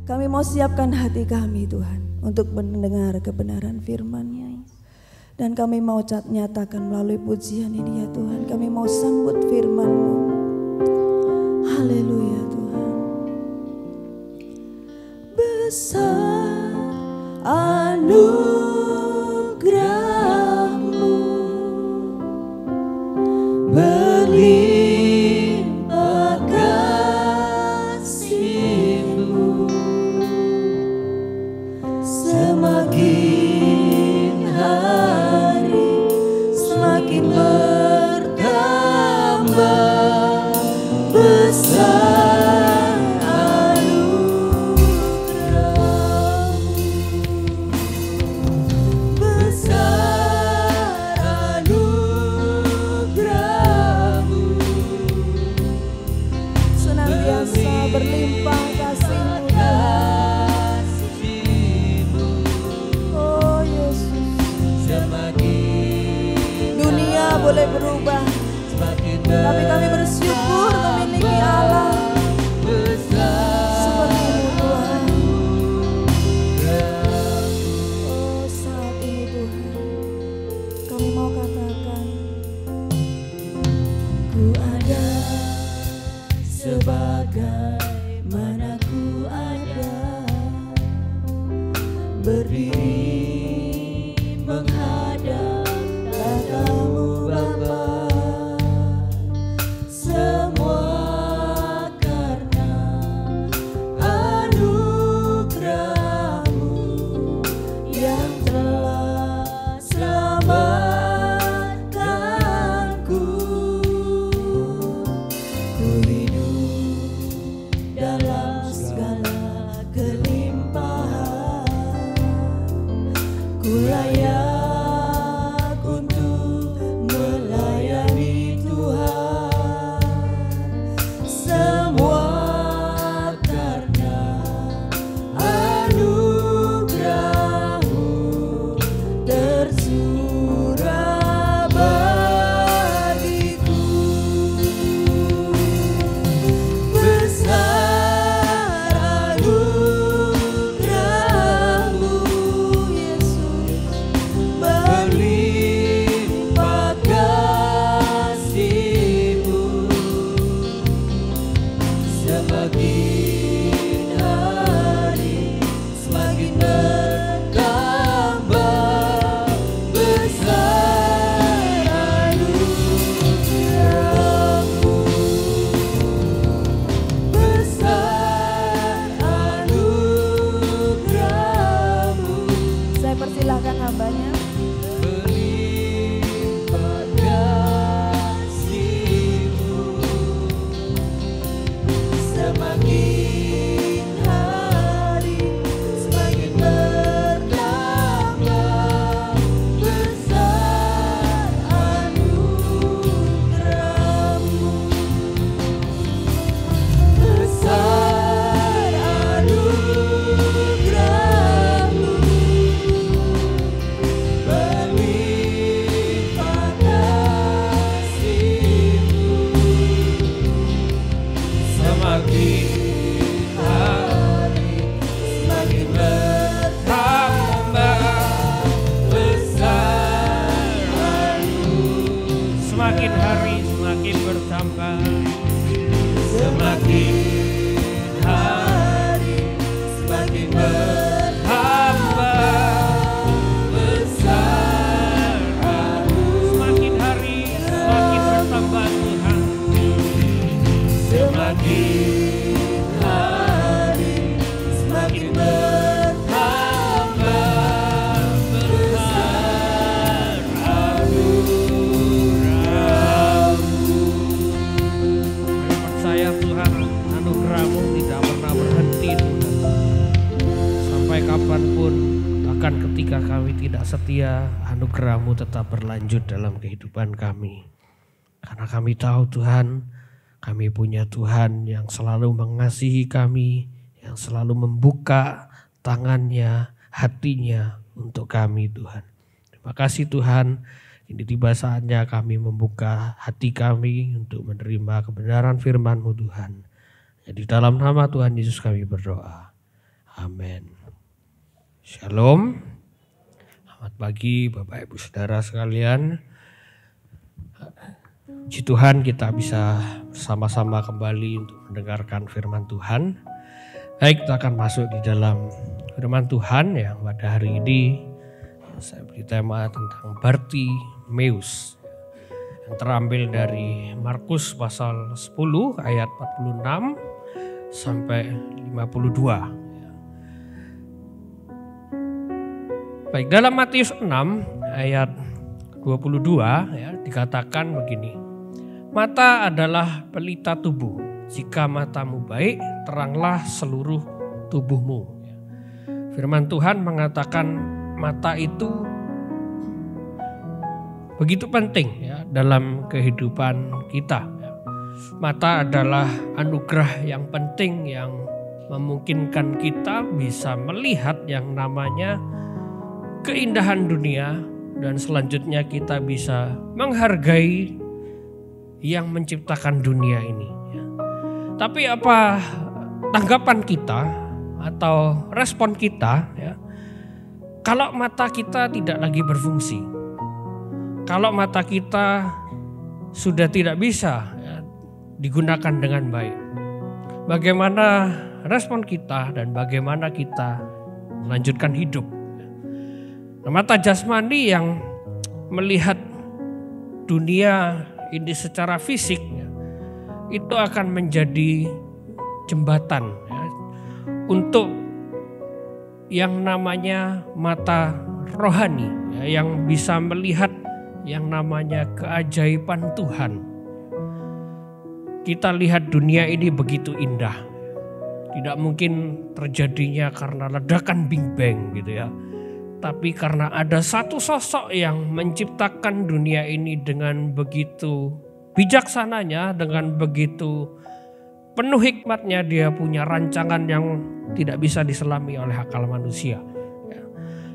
Kami mau siapkan hati kami Tuhan untuk mendengar kebenaran firman-Nya. Dan kami mau nyatakan melalui pujian ini ya Tuhan. Kami mau sambut firman-Mu. Haleluya Tuhan. Besar anugerah-Mu, berlimpah kasih-Mu, semakin hari semakin bertambah besar anugerah-Mu, besar anugerah-Mu, senantiasa berlimpah kasih-Mu boleh berubah, tapi kami bersyukur memiliki Allah seperti-Mu Tuhan. Oh saat ini Tuhan, kami mau katakan, ku ada sebagaimana ku ada, berdiri menghadap tatamu Bapa, semua karena anugerah-Mu yang telah selamatkanku. Ku hidup dalam segala kelimpahan, ku layak kapanpun, bahkan ketika kami tidak setia, anugerah-Mu tetap berlanjut dalam kehidupan kami. Karena kami tahu Tuhan, kami punya Tuhan yang selalu mengasihi kami, yang selalu membuka tangannya, hatinya untuk kami Tuhan. Makasih Tuhan, ini tiba saatnya kami membuka hati kami untuk menerima kebenaran firman-Mu Tuhan. Di dalam nama Tuhan Yesus kami berdoa. Amin. Shalom. Selamat pagi Bapak Ibu Saudara sekalian. Puji Tuhan kita bisa bersama-sama kembali untuk mendengarkan firman Tuhan. Baik, kita akan masuk di dalam firman Tuhan yang pada hari ini saya beri tema tentang Bartimeus yang terambil dari Markus pasal 10 ayat 46 sampai 52. Baik, dalam Matius 6 ayat 22 ya, dikatakan begini. Mata adalah pelita tubuh. Jika matamu baik, teranglah seluruh tubuhmu. Firman Tuhan mengatakan mata itu begitu penting ya dalam kehidupan kita. Mata adalah anugerah yang penting yang memungkinkan kita bisa melihat yang namanya keindahan dunia dan selanjutnya kita bisa menghargai yang menciptakan dunia ini. Tapi apa tanggapan kita atau respon kita ya? Kalau mata kita tidak lagi berfungsi, kalau mata kita sudah tidak bisa ya, digunakan dengan baik, bagaimana respon kita dan bagaimana kita melanjutkan hidup? Nah, mata jasmani yang melihat dunia ini secara fisik ya, itu akan menjadi jembatan ya, untuk yang namanya mata rohani ya, yang bisa melihat yang namanya keajaiban Tuhan. Kita lihat dunia ini begitu indah. Tidak mungkin terjadinya karena ledakan Big Bang gitu ya. Tapi karena ada satu sosok yang menciptakan dunia ini dengan begitu bijaksananya, dengan begitu penuh hikmatnya, dia punya rancangan yang tidak bisa diselami oleh akal manusia.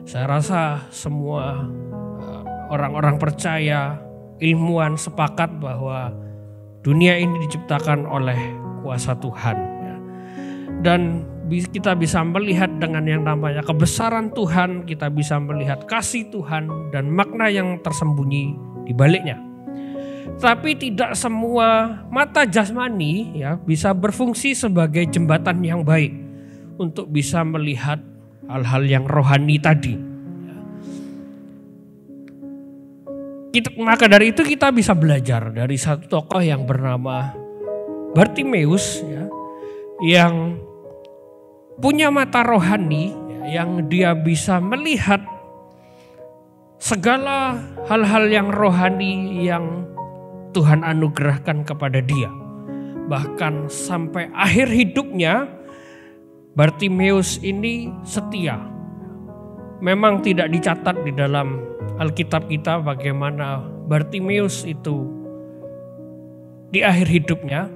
Saya rasa semua orang-orang percaya, ilmuwan sepakat bahwa dunia ini diciptakan oleh kuasa Tuhan. Dan kita bisa melihat dengan yang namanya kebesaran Tuhan, kita bisa melihat kasih Tuhan dan makna yang tersembunyi di baliknya. Tapi tidak semua mata jasmani ya bisa berfungsi sebagai jembatan yang baik untuk bisa melihat hal-hal yang rohani tadi. Maka dari itu kita bisa belajar dari satu tokoh yang bernama Bartimeus ya, yang punya mata rohani ya, yang dia bisa melihat segala hal-hal yang rohani yang Tuhan anugerahkan kepada dia. Bahkan sampai akhir hidupnya Bartimeus ini setia. Memang tidak dicatat di dalam Alkitab kita bagaimana Bartimeus itu di akhir hidupnya.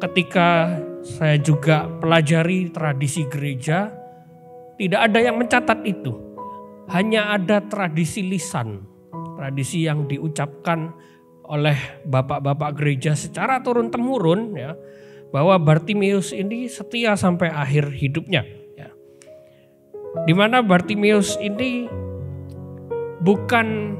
Ketika saya juga pelajari tradisi gereja, tidak ada yang mencatat itu. Hanya ada tradisi lisan, tradisi yang diucapkan oleh bapak-bapak gereja secara turun-temurun ya, bahwa Bartimeus ini setia sampai akhir hidupnya ya. Di mana Bartimeus ini bukan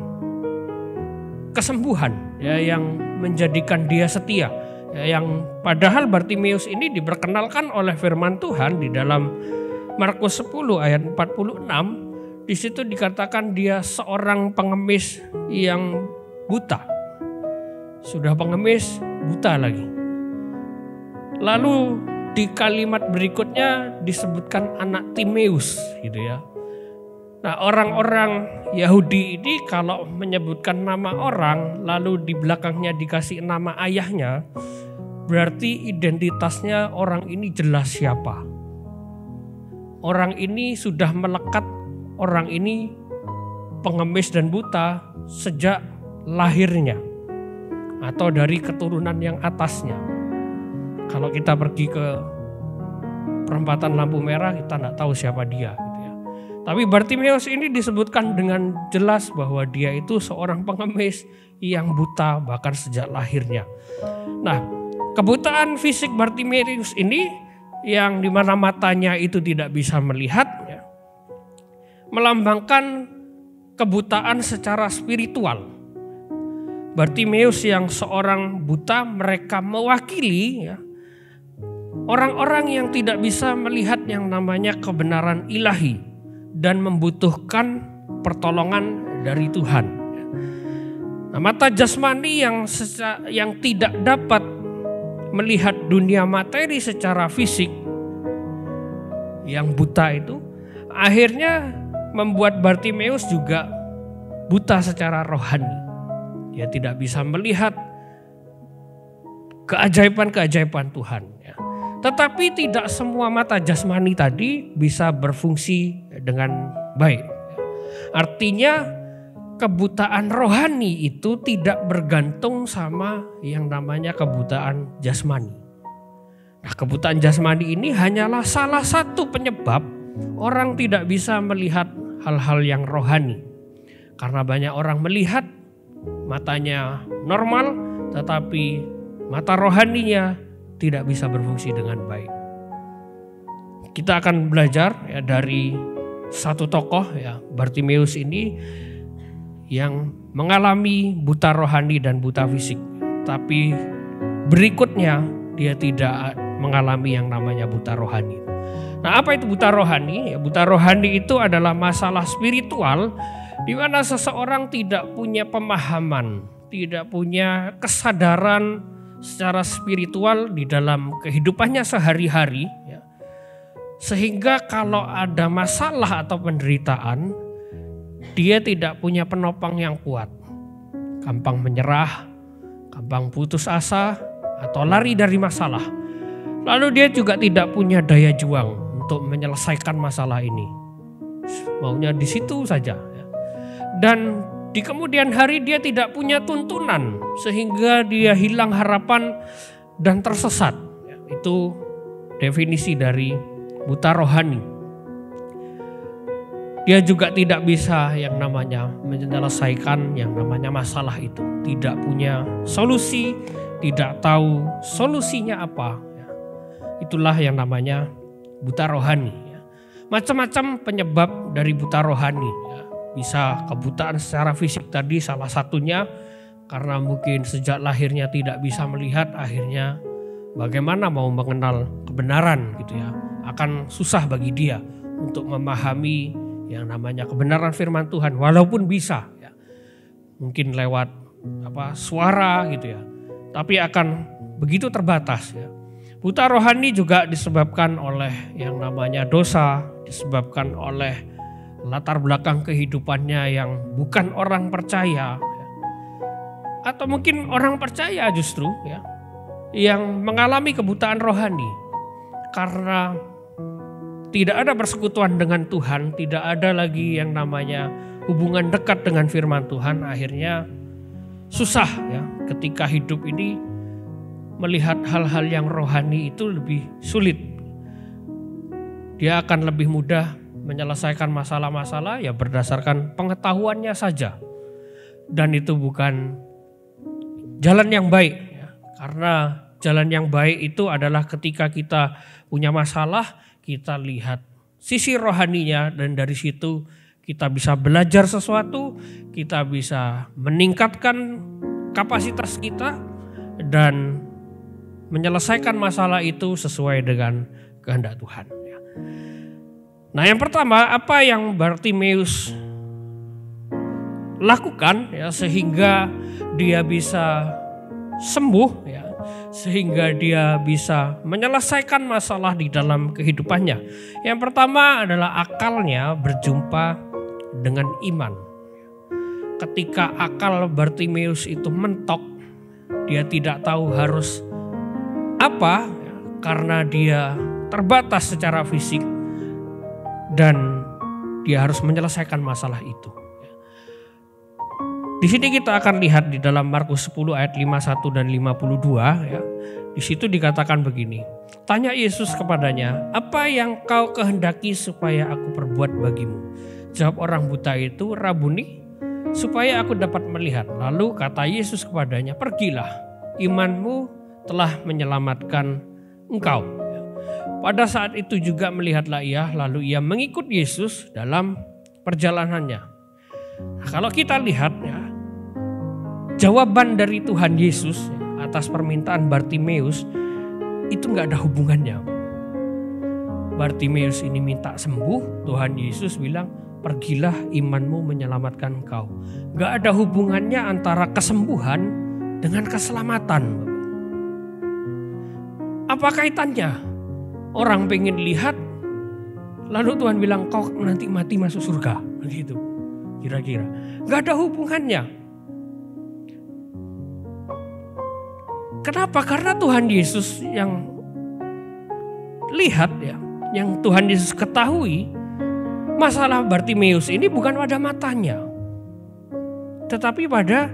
kesembuhan ya yang menjadikan dia setia ya, yang padahal Bartimeus ini diperkenalkan oleh firman Tuhan di dalam Markus 10 ayat 46. Di situ dikatakan dia seorang pengemis yang buta. Sudah pengemis, buta lagi. Lalu di kalimat berikutnya disebutkan anak Timeus gitu ya. Nah, orang-orang Yahudi ini kalau menyebutkan nama orang lalu di belakangnya dikasih nama ayahnya, berarti identitasnya orang ini jelas siapa. Orang ini sudah melekat, orang ini pengemis dan buta sejak lahirnya atau dari keturunan yang atasnya. Kalau kita pergi ke perempatan lampu merah kita nggak tahu siapa dia gitu ya. Tapi Bartimeus ini disebutkan dengan jelas bahwa dia itu seorang pengemis yang buta bahkan sejak lahirnya. Nah, kebutaan fisik Bartimeus ini yang dimana matanya itu tidak bisa melihat, ya, melambangkan kebutaan secara spiritual. Bartimeus yang seorang buta, mereka mewakili, ya, orang-orang yang tidak bisa melihat yang namanya kebenaran ilahi dan membutuhkan pertolongan dari Tuhan. Nah, mata jasmani yang tidak dapat melihat dunia materi secara fisik, yang buta itu akhirnya membuat Bartimeus juga buta secara rohani. Dia tidak bisa melihat keajaiban-keajaiban Tuhan. Tetapi tidak semua mata jasmani tadi bisa berfungsi dengan baik. Artinya kebutaan rohani itu tidak bergantung sama yang namanya kebutaan jasmani. Nah, kebutaan jasmani ini hanyalah salah satu penyebab orang tidak bisa melihat hal-hal yang rohani. Karena banyak orang melihat matanya normal, tetapi mata rohaninya tidak bisa berfungsi dengan baik. Kita akan belajar, ya, dari satu tokoh, ya, Bartimeus ini yang mengalami buta rohani dan buta fisik. Tapi berikutnya dia tidak mengalami yang namanya buta rohani. Nah, apa itu buta rohani? Ya, buta rohani itu adalah masalah spiritual di mana seseorang tidak punya pemahaman, tidak punya kesadaran secara spiritual di dalam kehidupannya sehari-hari, ya. Sehingga kalau ada masalah atau penderitaan, dia tidak punya penopang yang kuat. Gampang menyerah, gampang putus asa, atau lari dari masalah. Lalu dia juga tidak punya daya juang untuk menyelesaikan masalah ini. Maunya di situ saja, ya. Dan di kemudian hari dia tidak punya tuntunan sehingga dia hilang harapan dan tersesat. Itu definisi dari buta rohani. Dia juga tidak bisa yang namanya menyelesaikan yang namanya masalah itu. Tidak punya solusi, tidak tahu solusinya apa. Itulah yang namanya buta rohani. Macam-macam penyebab dari buta rohani. Bisa kebutaan secara fisik tadi salah satunya karena mungkin sejak lahirnya tidak bisa melihat, akhirnya bagaimana mau mengenal kebenaran gitu ya. Akan susah bagi dia untuk memahami yang namanya kebenaran firman Tuhan walaupun bisa, ya. Mungkin lewat suara gitu ya. Tapi akan begitu terbatas, ya. Buta rohani juga disebabkan oleh yang namanya dosa, disebabkan oleh latar belakang kehidupannya yang bukan orang percaya, atau mungkin orang percaya justru, ya, yang mengalami kebutaan rohani karena tidak ada persekutuan dengan Tuhan, tidak ada lagi yang namanya hubungan dekat dengan firman Tuhan. Akhirnya susah, ya, ketika hidup ini melihat hal-hal yang rohani itu lebih sulit. Dia akan lebih mudah menyelesaikan masalah-masalah ya berdasarkan pengetahuannya saja. Dan itu bukan jalan yang baik, ya. Karena jalan yang baik itu adalah ketika kita punya masalah, kita lihat sisi rohaninya dan dari situ kita bisa belajar sesuatu, kita bisa meningkatkan kapasitas kita dan menyelesaikan masalah itu sesuai dengan kehendak Tuhan. Nah, yang pertama, apa yang Bartimeus lakukan, ya, sehingga dia bisa sembuh, ya, sehingga dia bisa menyelesaikan masalah di dalam kehidupannya. Yang pertama adalah akalnya berjumpa dengan iman. Ketika akal Bartimeus itu mentok, dia tidak tahu harus apa, ya, karena dia terbatas secara fisik. Dan dia harus menyelesaikan masalah itu. Di sini kita akan lihat di dalam Markus 10 ayat 51 dan 52, ya. Di situ dikatakan begini. Tanya Yesus kepadanya, apa yang kau kehendaki supaya aku perbuat bagimu? Jawab orang buta itu, Rabuni, supaya aku dapat melihat. Lalu kata Yesus kepadanya, pergilah, imanmu telah menyelamatkan engkau. Pada saat itu juga melihatlah ia, lalu ia mengikut Yesus dalam perjalanannya. Nah, kalau kita lihat ya, jawaban dari Tuhan Yesus atas permintaan Bartimeus itu nggak ada hubungannya. Bartimeus ini minta sembuh, Tuhan Yesus bilang, pergilah, imanmu menyelamatkan engkau. Nggak ada hubungannya antara kesembuhan dengan keselamatan. Apa kaitannya? Orang pengen lihat, lalu Tuhan bilang kau nanti mati masuk surga, begitu. Kira-kira nggak ada hubungannya. Kenapa? Karena Tuhan Yesus yang lihat ya, yang Tuhan Yesus ketahui, masalah Bartimeus ini bukan pada matanya, tetapi pada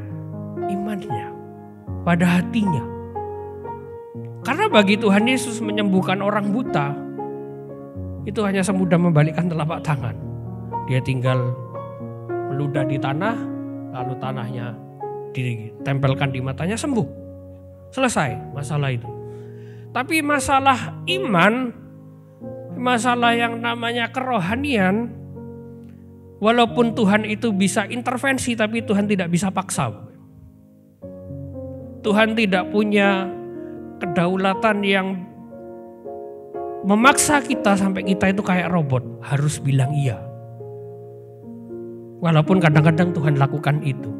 imannya, pada hatinya. Karena bagi Tuhan Yesus menyembuhkan orang buta itu hanya semudah membalikkan telapak tangan. Dia tinggal meludah di tanah, lalu tanahnya ditempelkan di matanya, sembuh. Selesai masalah itu. Tapi masalah iman, masalah yang namanya kerohanian, walaupun Tuhan itu bisa intervensi, tapi Tuhan tidak bisa paksa. Tuhan tidak punya kedaulatan yang memaksa kita sampai kita itu kayak robot, harus bilang iya. Walaupun kadang-kadang Tuhan lakukan itu,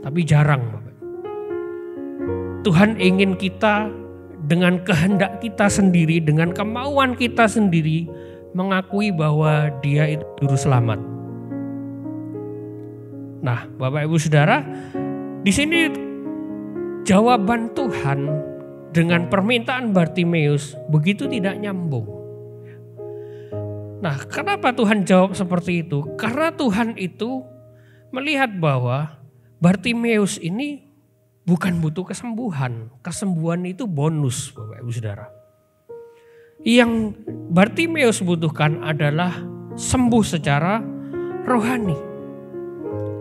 tapi jarang. Tuhan ingin kita dengan kehendak kita sendiri, dengan kemauan kita sendiri mengakui bahwa Dia itu juru selamat. Nah, Bapak Ibu Saudara, di sini jawaban Tuhan dengan permintaan Bartimeus begitu tidak nyambung. Nah, kenapa Tuhan jawab seperti itu? Karena Tuhan itu melihat bahwa Bartimeus ini bukan butuh kesembuhan. Kesembuhan itu bonus, Bapak Ibu Saudara. Yang Bartimeus butuhkan adalah sembuh secara rohani.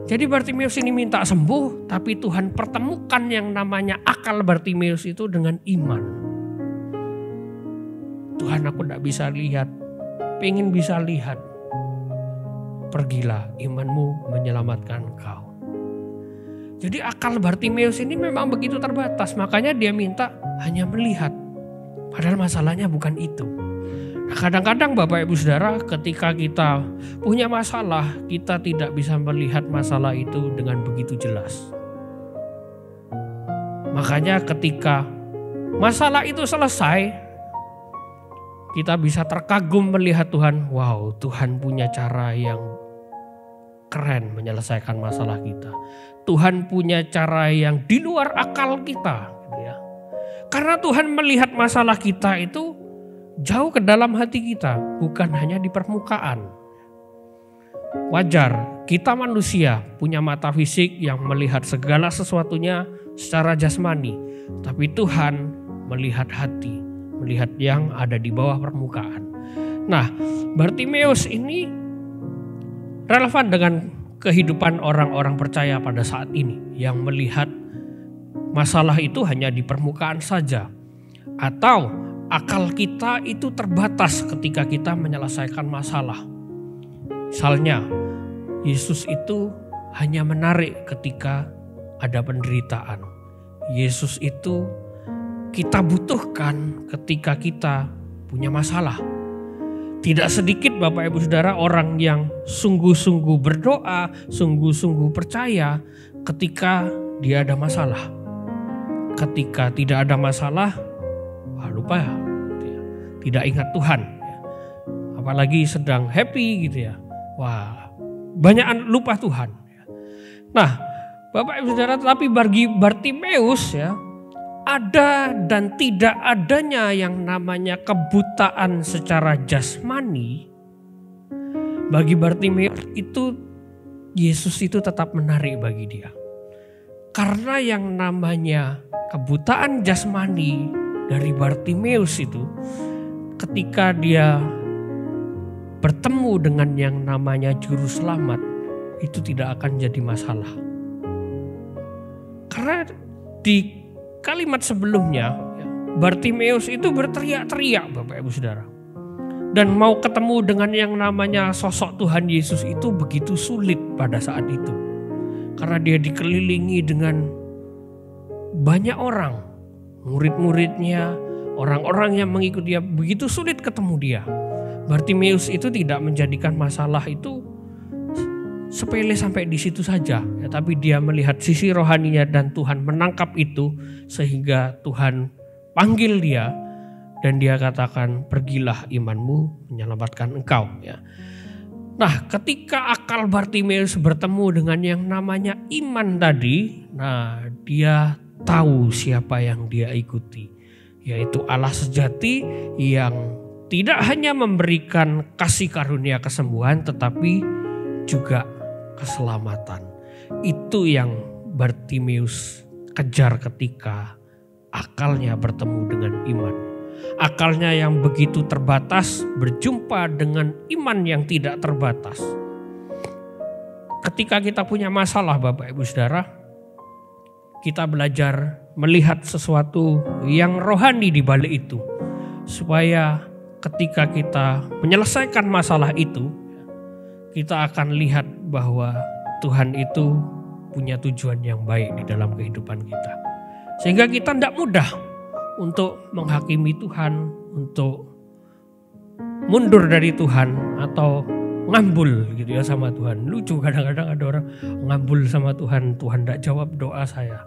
Jadi Bartimeus ini minta sembuh, tapi Tuhan pertemukan yang namanya akal Bartimeus itu dengan iman. Tuhan, aku tidak bisa lihat, pengen bisa lihat. Pergilah, imanmu menyelamatkan kau. Jadi akal Bartimeus ini memang begitu terbatas, makanya dia minta hanya melihat. Padahal masalahnya bukan itu. Nah, kadang-kadang Bapak Ibu Saudara, ketika kita punya masalah, kita tidak bisa melihat masalah itu dengan begitu jelas. Makanya ketika masalah itu selesai, kita bisa terkagum melihat Tuhan, wow, Tuhan punya cara yang keren menyelesaikan masalah kita. Tuhan punya cara yang di luar akal kita, gitu ya. Karena Tuhan melihat masalah kita itu jauh ke dalam hati kita, bukan hanya di permukaan. Wajar, kita manusia punya mata fisik yang melihat segala sesuatunya secara jasmani, tapi Tuhan melihat hati, melihat yang ada di bawah permukaan. Nah, Bartimeus ini relevan dengan kehidupan orang-orang percaya pada saat ini yang melihat masalah itu hanya di permukaan saja, atau akal kita itu terbatas ketika kita menyelesaikan masalah. Misalnya, Yesus itu hanya menarik ketika ada penderitaan. Yesus itu kita butuhkan ketika kita punya masalah. Tidak sedikit Bapak Ibu Saudara orang yang sungguh-sungguh berdoa, sungguh-sungguh percaya ketika dia ada masalah. Ketika tidak ada masalah, lupa ya, tidak ingat Tuhan. Apalagi sedang happy gitu ya, wah banyak lupa Tuhan. Nah, Bapak Ibu Saudara, tapi bagi Bartimeus ya, ada dan tidak adanya yang namanya kebutaan secara jasmani. Bagi Bartimeus itu, Yesus itu tetap menarik bagi dia. Karena yang namanya kebutaan jasmani dari Bartimeus itu, ketika dia bertemu dengan yang namanya juru selamat, itu tidak akan jadi masalah. Karena di kalimat sebelumnya, Bartimeus itu berteriak-teriak, Bapak Ibu Saudara. Dan mau ketemu dengan yang namanya sosok Tuhan Yesus itu begitu sulit pada saat itu. Karena dia dikelilingi dengan banyak orang, murid-muridnya, orang-orang yang mengikuti dia, begitu sulit ketemu dia. Bartimeus itu tidak menjadikan masalah itu sepele sampai di situ saja, ya, tapi dia melihat sisi rohaninya dan Tuhan menangkap itu sehingga Tuhan panggil dia dan dia katakan, pergilah, imanmu menyelamatkan engkau. Ya. Nah, ketika akal Bartimeus bertemu dengan yang namanya iman tadi, nah dia tahu siapa yang dia ikuti, yaitu Allah sejati yang tidak hanya memberikan kasih karunia kesembuhan, tetapi juga keselamatan. Itu yang Bartimeus kejar ketika akalnya bertemu dengan iman. Akalnya yang begitu terbatas berjumpa dengan iman yang tidak terbatas. Ketika kita punya masalah, Bapak Ibu Saudara, kita belajar melihat sesuatu yang rohani di balik itu. Supaya ketika kita menyelesaikan masalah itu, kita akan lihat bahwa Tuhan itu punya tujuan yang baik di dalam kehidupan kita. Sehingga kita tidak mudah untuk menghakimi Tuhan, untuk mundur dari Tuhan atau ngambul gitu ya sama Tuhan. Lucu kadang-kadang ada orang ngambul sama Tuhan, Tuhan tidak jawab doa saya,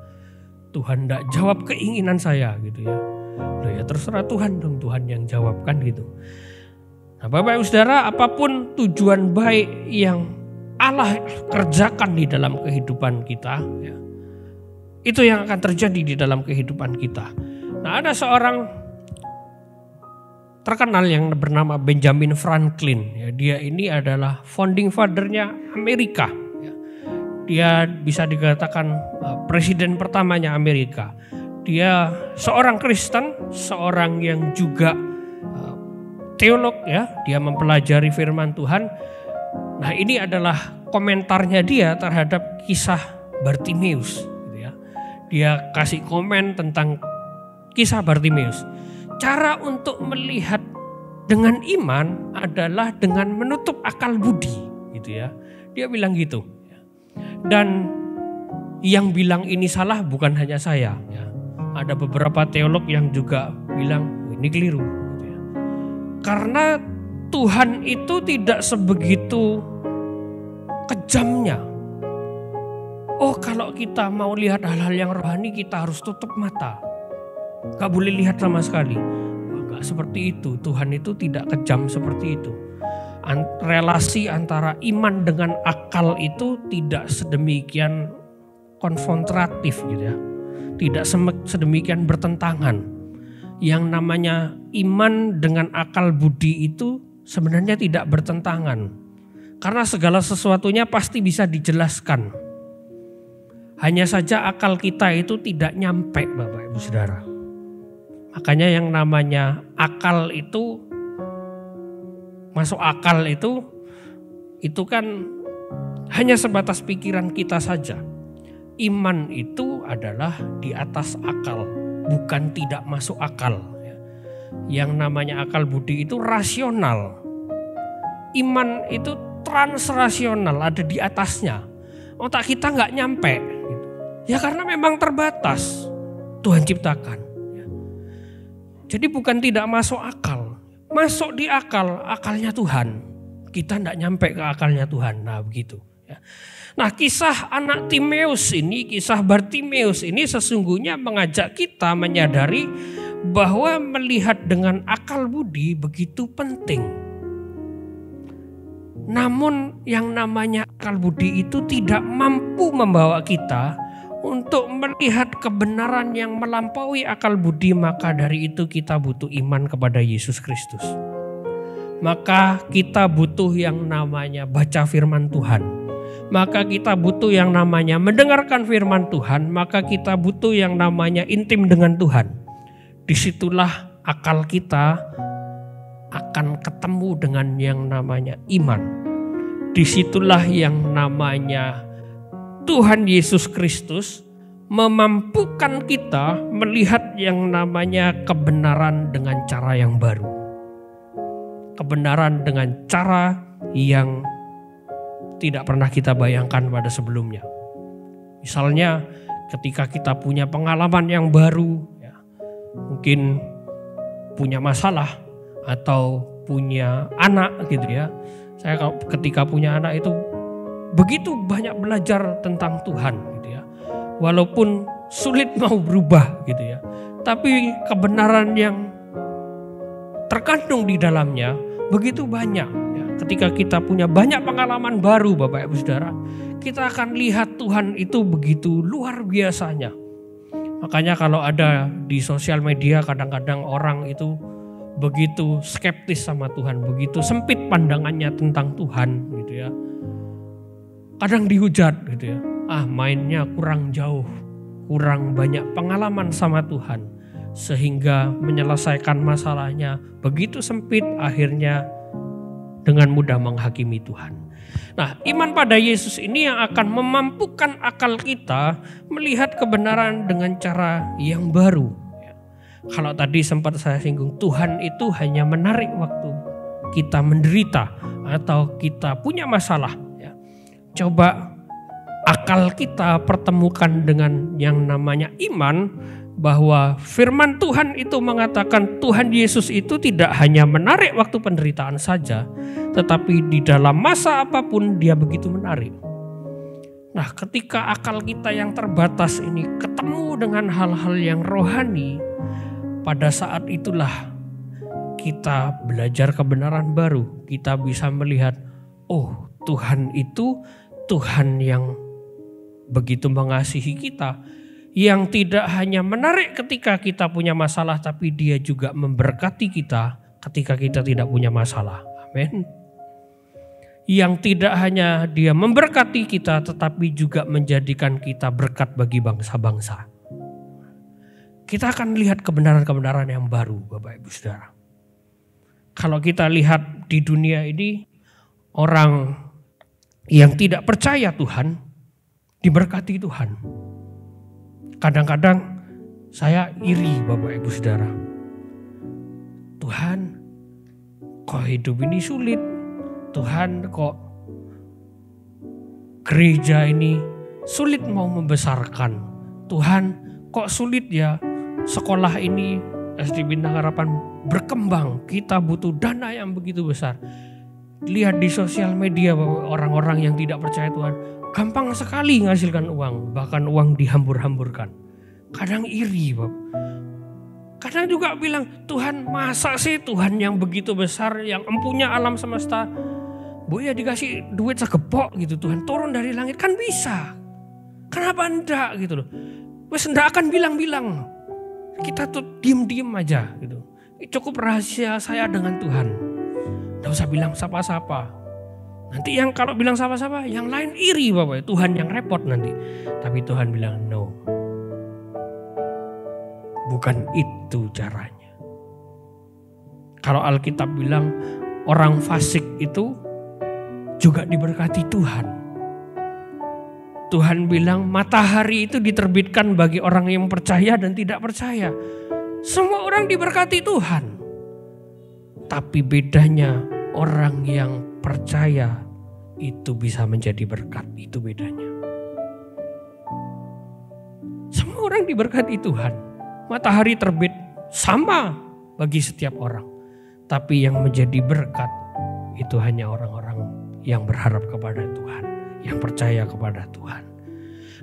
Tuhan tidak jawab keinginan saya gitu ya. Loh ya terserah Tuhan dong, Tuhan yang jawabkan gitu. Nah Bapak Ibu Saudara, apapun tujuan baik yang Allah kerjakan di dalam kehidupan kita, ya, itu yang akan terjadi di dalam kehidupan kita. Nah ada seorang terkenal yang bernama Benjamin Franklin. Ya, dia ini adalah founding father-nya Amerika. Ya. Dia bisa dikatakan presiden pertamanya Amerika. Dia seorang Kristen, seorang yang juga teolog ya. Dia mempelajari firman Tuhan. Nah ini adalah komentarnya dia terhadap kisah Bartimeus. Gitu ya. Dia kasih komen tentang kisah Bartimeus. Cara untuk melihat dengan iman adalah dengan menutup akal budi, gitu ya. Dia bilang gitu. Dan yang bilang ini salah bukan hanya saya. Ya. Ada beberapa teolog yang juga bilang ini keliru. Gitu ya. Karena Tuhan itu tidak sebegitu kejamnya. Oh kalau kita mau lihat hal-hal yang rohani kita harus tutup mata. Gak boleh lihat sama sekali. Gak seperti itu. Tuhan itu tidak kejam seperti itu. Relasi antara iman dengan akal itu tidak sedemikian konfrontatif gitu ya. Tidak sedemikian bertentangan. Yang namanya iman dengan akal budi itu sebenarnya tidak bertentangan. Karena segala sesuatunya pasti bisa dijelaskan. Hanya saja akal kita itu tidak nyampe Bapak Ibu Saudara. Makanya yang namanya akal itu, masuk akal itu kan hanya sebatas pikiran kita saja. Iman itu adalah di atas akal, bukan tidak masuk akal. Yang namanya akal budi itu rasional. Iman itu transrasional, ada di atasnya. Otak kita nggak nyampe. Ya karena memang terbatas, Tuhan ciptakan. Jadi bukan tidak masuk akal, masuk di akal, akalnya Tuhan. Kita tidak nyampe ke akalnya Tuhan, nah begitu. Nah kisah anak Timeus ini, kisah Bartimeus ini sesungguhnya mengajak kita menyadari bahwa melihat dengan akal budi begitu penting. Namun yang namanya akal budi itu tidak mampu membawa kita untuk melihat kebenaran yang melampaui akal budi, maka dari itu kita butuh iman kepada Yesus Kristus. Maka kita butuh yang namanya baca firman Tuhan. Maka kita butuh yang namanya mendengarkan firman Tuhan. Maka kita butuh yang namanya intim dengan Tuhan. disitulah akal kita akan ketemu dengan yang namanya iman. Disitulah yang namanya Tuhan Yesus Kristus memampukan kita melihat yang namanya kebenaran dengan cara yang baru. Kebenaran dengan cara yang tidak pernah kita bayangkan pada sebelumnya. Misalnya ketika kita punya pengalaman yang baru, ya, mungkin punya masalah atau punya anak gitu ya. Saya ketika punya anak itu begitu banyak belajar tentang Tuhan gitu ya. Walaupun sulit mau berubah gitu ya. Tapi kebenaran yang terkandung di dalamnya begitu banyak. Ya. Ketika kita punya banyak pengalaman baru Bapak Ibu Saudara, kita akan lihat Tuhan itu begitu luar biasanya. Makanya kalau ada di sosial media kadang-kadang orang itu begitu skeptis sama Tuhan, begitu sempit pandangannya tentang Tuhan gitu ya. Kadang dihujat gitu ya. Mainnya kurang jauh, kurang banyak pengalaman sama Tuhan. Sehingga menyelesaikan masalahnya begitu sempit, akhirnya dengan mudah menghakimi Tuhan. Nah, iman pada Yesus ini yang akan memampukan akal kita melihat kebenaran dengan cara yang baru. Kalau tadi sempat saya singgung, Tuhan itu hanya menarik waktu kita menderita atau kita punya masalah. Coba akal kita pertemukan dengan yang namanya iman, bahwa firman Tuhan itu mengatakan Tuhan Yesus itu tidak hanya menarik waktu penderitaan saja, tetapi di dalam masa apapun dia begitu menarik. Nah, ketika akal kita yang terbatas ini ketemu dengan hal-hal yang rohani, pada saat itulah kita belajar kebenaran baru. Kita bisa melihat, oh Tuhan itu Tuhan yang begitu mengasihi kita, yang tidak hanya menarik ketika kita punya masalah, tapi dia juga memberkati kita ketika kita tidak punya masalah. Amin. Yang tidak hanya dia memberkati kita, tetapi juga menjadikan kita berkat bagi bangsa-bangsa. Kita akan lihat kebenaran-kebenaran yang baru, Bapak Ibu Saudara. Kalau kita lihat di dunia ini, orang yang tidak percaya Tuhan diberkati Tuhan. Kadang-kadang saya iri Bapak Ibu Saudara. Tuhan, kok hidup ini sulit? Tuhan, kok gereja ini sulit mau membesarkan? Tuhan, kok sulit ya sekolah ini SD Bintang Harapan berkembang? Kita butuh dana yang begitu besar. Lihat di sosial media orang-orang yang tidak percaya Tuhan gampang sekali menghasilkan uang, bahkan uang dihambur-hamburkan. Kadang iri, Bapak. Kadang juga bilang, Tuhan masa sih Tuhan yang begitu besar, yang empunya alam semesta, Bu ya dikasih duit segepok gitu, Tuhan turun dari langit kan bisa. Kenapa enggak gitu loh. Wes enggak akan bilang-bilang. Kita tuh diem-diem aja gitu. Cukup rahasia saya dengan Tuhan. Enggak usah bilang sapa-sapa. Nanti yang kalau bilang sapa-sapa, yang lain iri Bapak. Tuhan yang repot nanti. Tapi Tuhan bilang no. Bukan itu caranya. Kalau Alkitab bilang orang fasik itu juga diberkati Tuhan. Tuhan bilang matahari itu diterbitkan bagi orang yang percaya dan tidak percaya. Semua orang diberkati Tuhan. Tapi bedanya orang yang percaya itu bisa menjadi berkat, itu bedanya. Semua orang diberkati Tuhan. Matahari terbit sama bagi setiap orang. Tapi yang menjadi berkat itu hanya orang-orang yang berharap kepada Tuhan, yang percaya kepada Tuhan.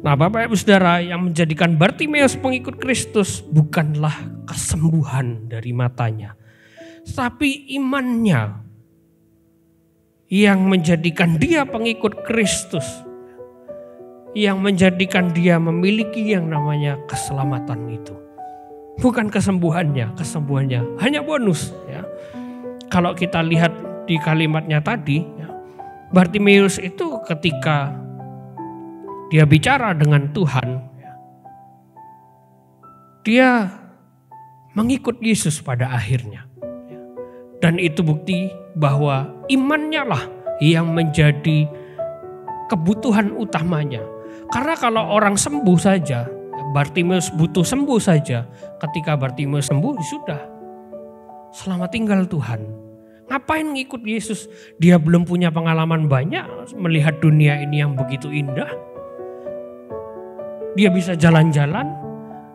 Nah, Bapak Ibu Saudara, yang menjadikan Bartimeus pengikut Kristus bukanlah kesembuhan dari matanya, tapi imannya yang menjadikan dia pengikut Kristus, yang menjadikan dia memiliki yang namanya keselamatan itu. Bukan kesembuhannya hanya bonus ya. Kalau kita lihat di kalimatnya tadi, ya, Bartimeus itu ketika dia bicara dengan Tuhan, ya, dia mengikut Yesus pada akhirnya. Dan itu bukti bahwa imannya lah yang menjadi kebutuhan utamanya. Karena kalau orang sembuh saja, Bartimeus butuh sembuh saja. Ketika Bartimeus sembuh, sudah. Selamat tinggal Tuhan. Ngapain ngikut Yesus? Dia belum punya pengalaman banyak melihat dunia ini yang begitu indah. Dia bisa jalan-jalan.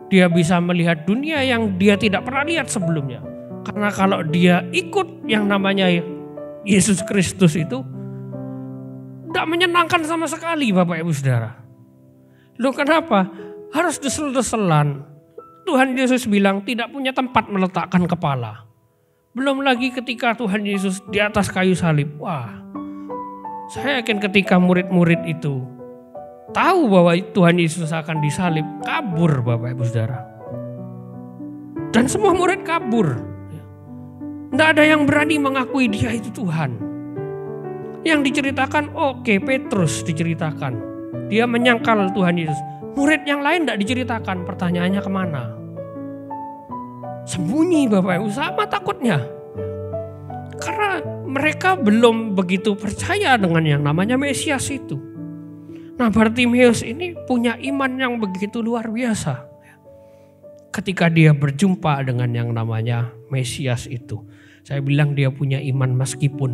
Dia bisa melihat dunia yang dia tidak pernah lihat sebelumnya. Karena kalau dia ikut yang namanya Yesus Kristus itu, tidak menyenangkan sama sekali Bapak Ibu Saudara. Loh kenapa? Harus desel-deselan. Tuhan Yesus bilang tidak punya tempat meletakkan kepala. Belum lagi ketika Tuhan Yesus di atas kayu salib. Wah, saya yakin ketika murid-murid itu tahu bahwa Tuhan Yesus akan disalib, kabur Bapak Ibu Saudara. Dan semua murid kabur. Tidak ada yang berani mengakui dia itu Tuhan. Yang diceritakan, oke, Petrus diceritakan. Dia menyangkal Tuhan Yesus. Murid yang lain tidak diceritakan. Pertanyaannya kemana? Sembunyi Bapak Ibu, sama takutnya. Karena mereka belum begitu percaya dengan yang namanya Mesias itu. Nah, Bartimeus ini punya iman yang begitu luar biasa. Ketika dia berjumpa dengan yang namanya Mesias itu. Saya bilang dia punya iman meskipun.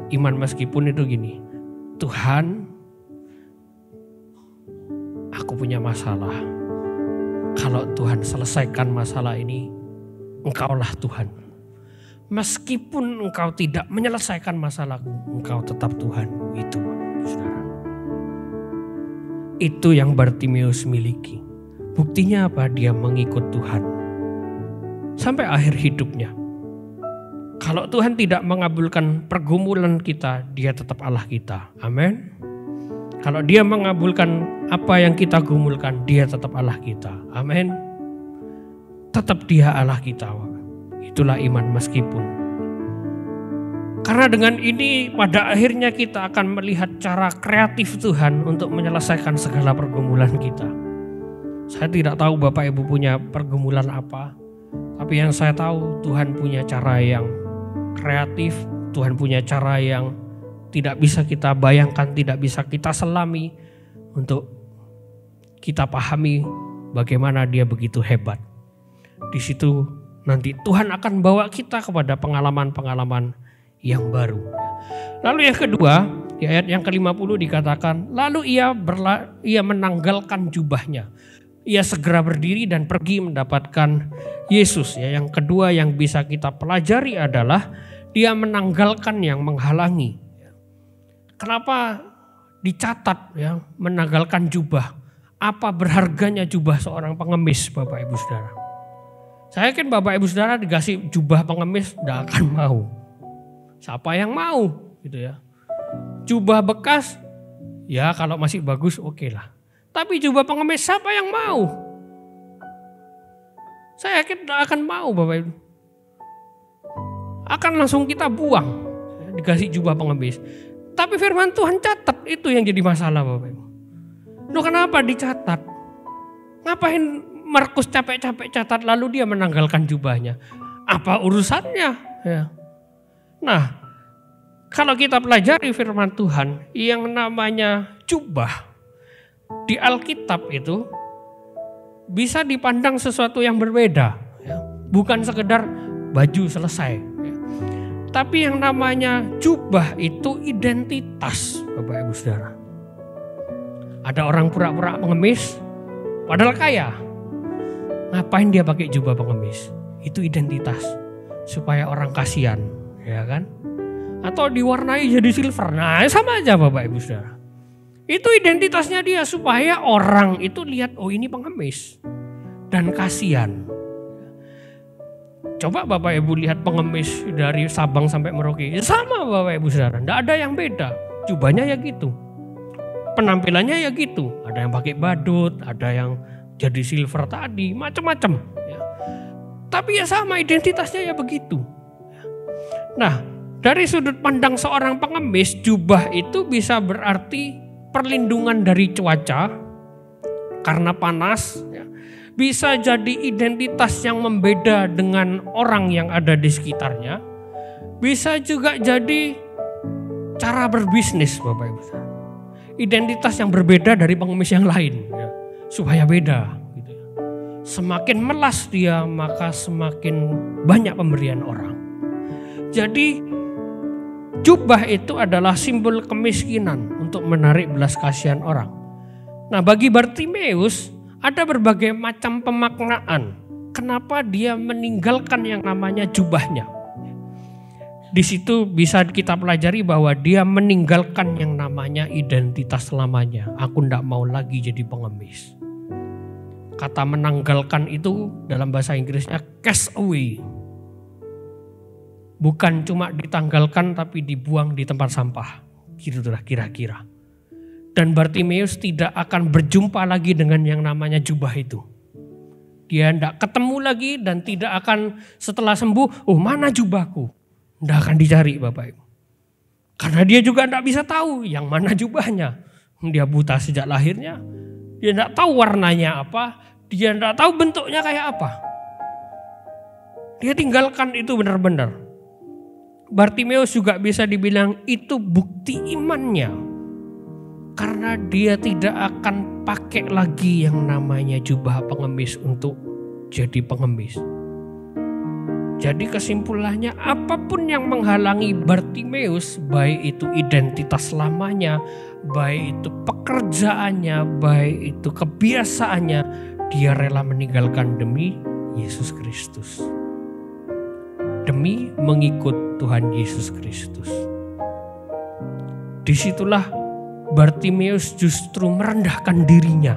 Iman meskipun itu gini, Tuhan, aku punya masalah. Kalau Tuhan selesaikan masalah ini, Engkaulah Tuhan. Meskipun Engkau tidak menyelesaikan masalahku, Engkau tetap Tuhan. Itu, saudara. Itu yang Bartimeus miliki. Buktinya apa? Dia mengikut Tuhan sampai akhir hidupnya. Kalau Tuhan tidak mengabulkan pergumulan kita, dia tetap Allah kita. Amin. Kalau dia mengabulkan apa yang kita gumulkan, dia tetap Allah kita. Amin. Tetap dia Allah kita. Itulah iman meskipun. Karena dengan ini pada akhirnya kita akan melihat cara kreatif Tuhan untuk menyelesaikan segala pergumulan kita. Saya tidak tahu Bapak Ibu punya pergumulan apa. Tapi yang saya tahu Tuhan punya cara yang kreatif, Tuhan punya cara yang tidak bisa kita bayangkan, tidak bisa kita selami untuk kita pahami bagaimana dia begitu hebat. Di situ nanti Tuhan akan bawa kita kepada pengalaman-pengalaman yang baru. Lalu yang kedua, di ayat yang ke-50 dikatakan, lalu ia menanggalkan jubahnya. Ia segera berdiri dan pergi mendapatkan Yesus. Ya, yang kedua yang bisa kita pelajari adalah dia menanggalkan yang menghalangi. Kenapa dicatat ya menanggalkan jubah? Apa berharganya jubah seorang pengemis, Bapak Ibu Saudara? Saya yakin Bapak Ibu Saudara dikasih jubah pengemis tidak akan mau. Siapa yang mau gitu ya? Jubah bekas ya kalau masih bagus oke lah. Tapi jubah pengemis siapa yang mau? Saya yakin tidak akan mau Bapak Ibu. Akan langsung kita buang. Dikasih jubah pengemis. Tapi firman Tuhan catat itu yang jadi masalah Bapak Ibu. Loh kenapa dicatat? Ngapain Markus capek-capek catat lalu dia menanggalkan jubahnya? Apa urusannya? Ya. Nah kalau kita pelajari firman Tuhan yang namanya jubah. Di Alkitab itu bisa dipandang sesuatu yang berbeda. Ya. Bukan sekedar baju selesai. Ya. Tapi yang namanya jubah itu identitas Bapak Ibu Saudara. Ada orang pura-pura pengemis padahal kaya. Ngapain dia pakai jubah pengemis? Itu identitas. Supaya orang kasihan. Ya kan? Atau diwarnai jadi silver. Nah sama aja Bapak Ibu Saudara. Itu identitasnya dia supaya orang itu lihat oh ini pengemis dan kasihan. Coba Bapak Ibu lihat pengemis dari Sabang sampai Merauke. Sama Bapak Ibu Saudara, enggak ada yang beda. Jubahnya ya gitu. Penampilannya ya gitu. Ada yang pakai badut, ada yang jadi silver tadi, macam-macam. Ya. Tapi ya sama identitasnya ya begitu. Nah, dari sudut pandang seorang pengemis, jubah itu bisa berarti perlindungan dari cuaca karena panas ya. bisa jadi identitas yang membeda dengan orang yang ada di sekitarnya. Bisa juga jadi cara berbisnis, Bapak Ibu. Identitas yang berbeda dari pengemis yang lain, ya, supaya beda. Gitu ya. Semakin melas dia, maka semakin banyak pemberian orang. Jadi jubah itu adalah simbol kemiskinan untuk menarik belas kasihan orang. Nah, bagi Bartimeus ada berbagai macam pemaknaan. Kenapa dia meninggalkan yang namanya jubahnya? Di situ bisa kita pelajari bahwa dia meninggalkan yang namanya identitas lamanya. Aku tidak mau lagi jadi pengemis. Kata menanggalkan itu dalam bahasa Inggrisnya cast away. Bukan cuma ditanggalkan tapi dibuang di tempat sampah. Gitulah kira-kira. Dan Bartimeus tidak akan berjumpa lagi dengan yang namanya jubah itu. Dia tidak ketemu lagi dan tidak akan setelah sembuh, oh mana jubahku? Tidak akan dicari Bapak Ibu. Karena dia juga tidak bisa tahu yang mana jubahnya. Dia buta sejak lahirnya. Dia tidak tahu warnanya apa. Dia tidak tahu bentuknya kayak apa. Dia tinggalkan itu benar-benar. Bartimeus juga bisa dibilang itu bukti imannya. Karena dia tidak akan pakai lagi yang namanya jubah pengemis untuk jadi pengemis. Jadi kesimpulannya apapun yang menghalangi Bartimeus, baik itu identitas lamanya, baik itu pekerjaannya, baik itu kebiasaannya, dia rela meninggalkan demi Yesus Kristus. Demi mengikut Tuhan Yesus Kristus. Disitulah Bartimeus justru merendahkan dirinya.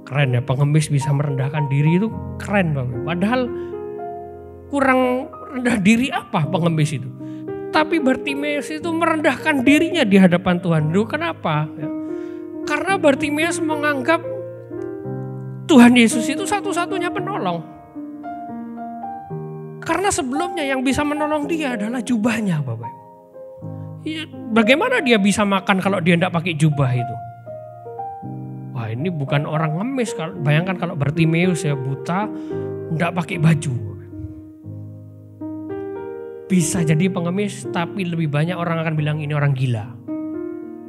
Keren ya, pengemis bisa merendahkan diri itu keren Bapak. Padahal kurang rendah diri apa pengemis itu. Tapi Bartimeus itu merendahkan dirinya di hadapan Tuhan. Duh, kenapa? Ya. Karena Bartimeus menganggap Tuhan Yesus itu satu-satunya penolong. Karena sebelumnya yang bisa menolong dia adalah jubahnya Bapak. Ya, bagaimana dia bisa makan kalau dia tidak pakai jubah itu? Wah, ini bukan orang ngemis. Bayangkan kalau Bartimeus ya buta, tidak pakai baju. Bisa jadi pengemis, tapi lebih banyak orang akan bilang ini orang gila.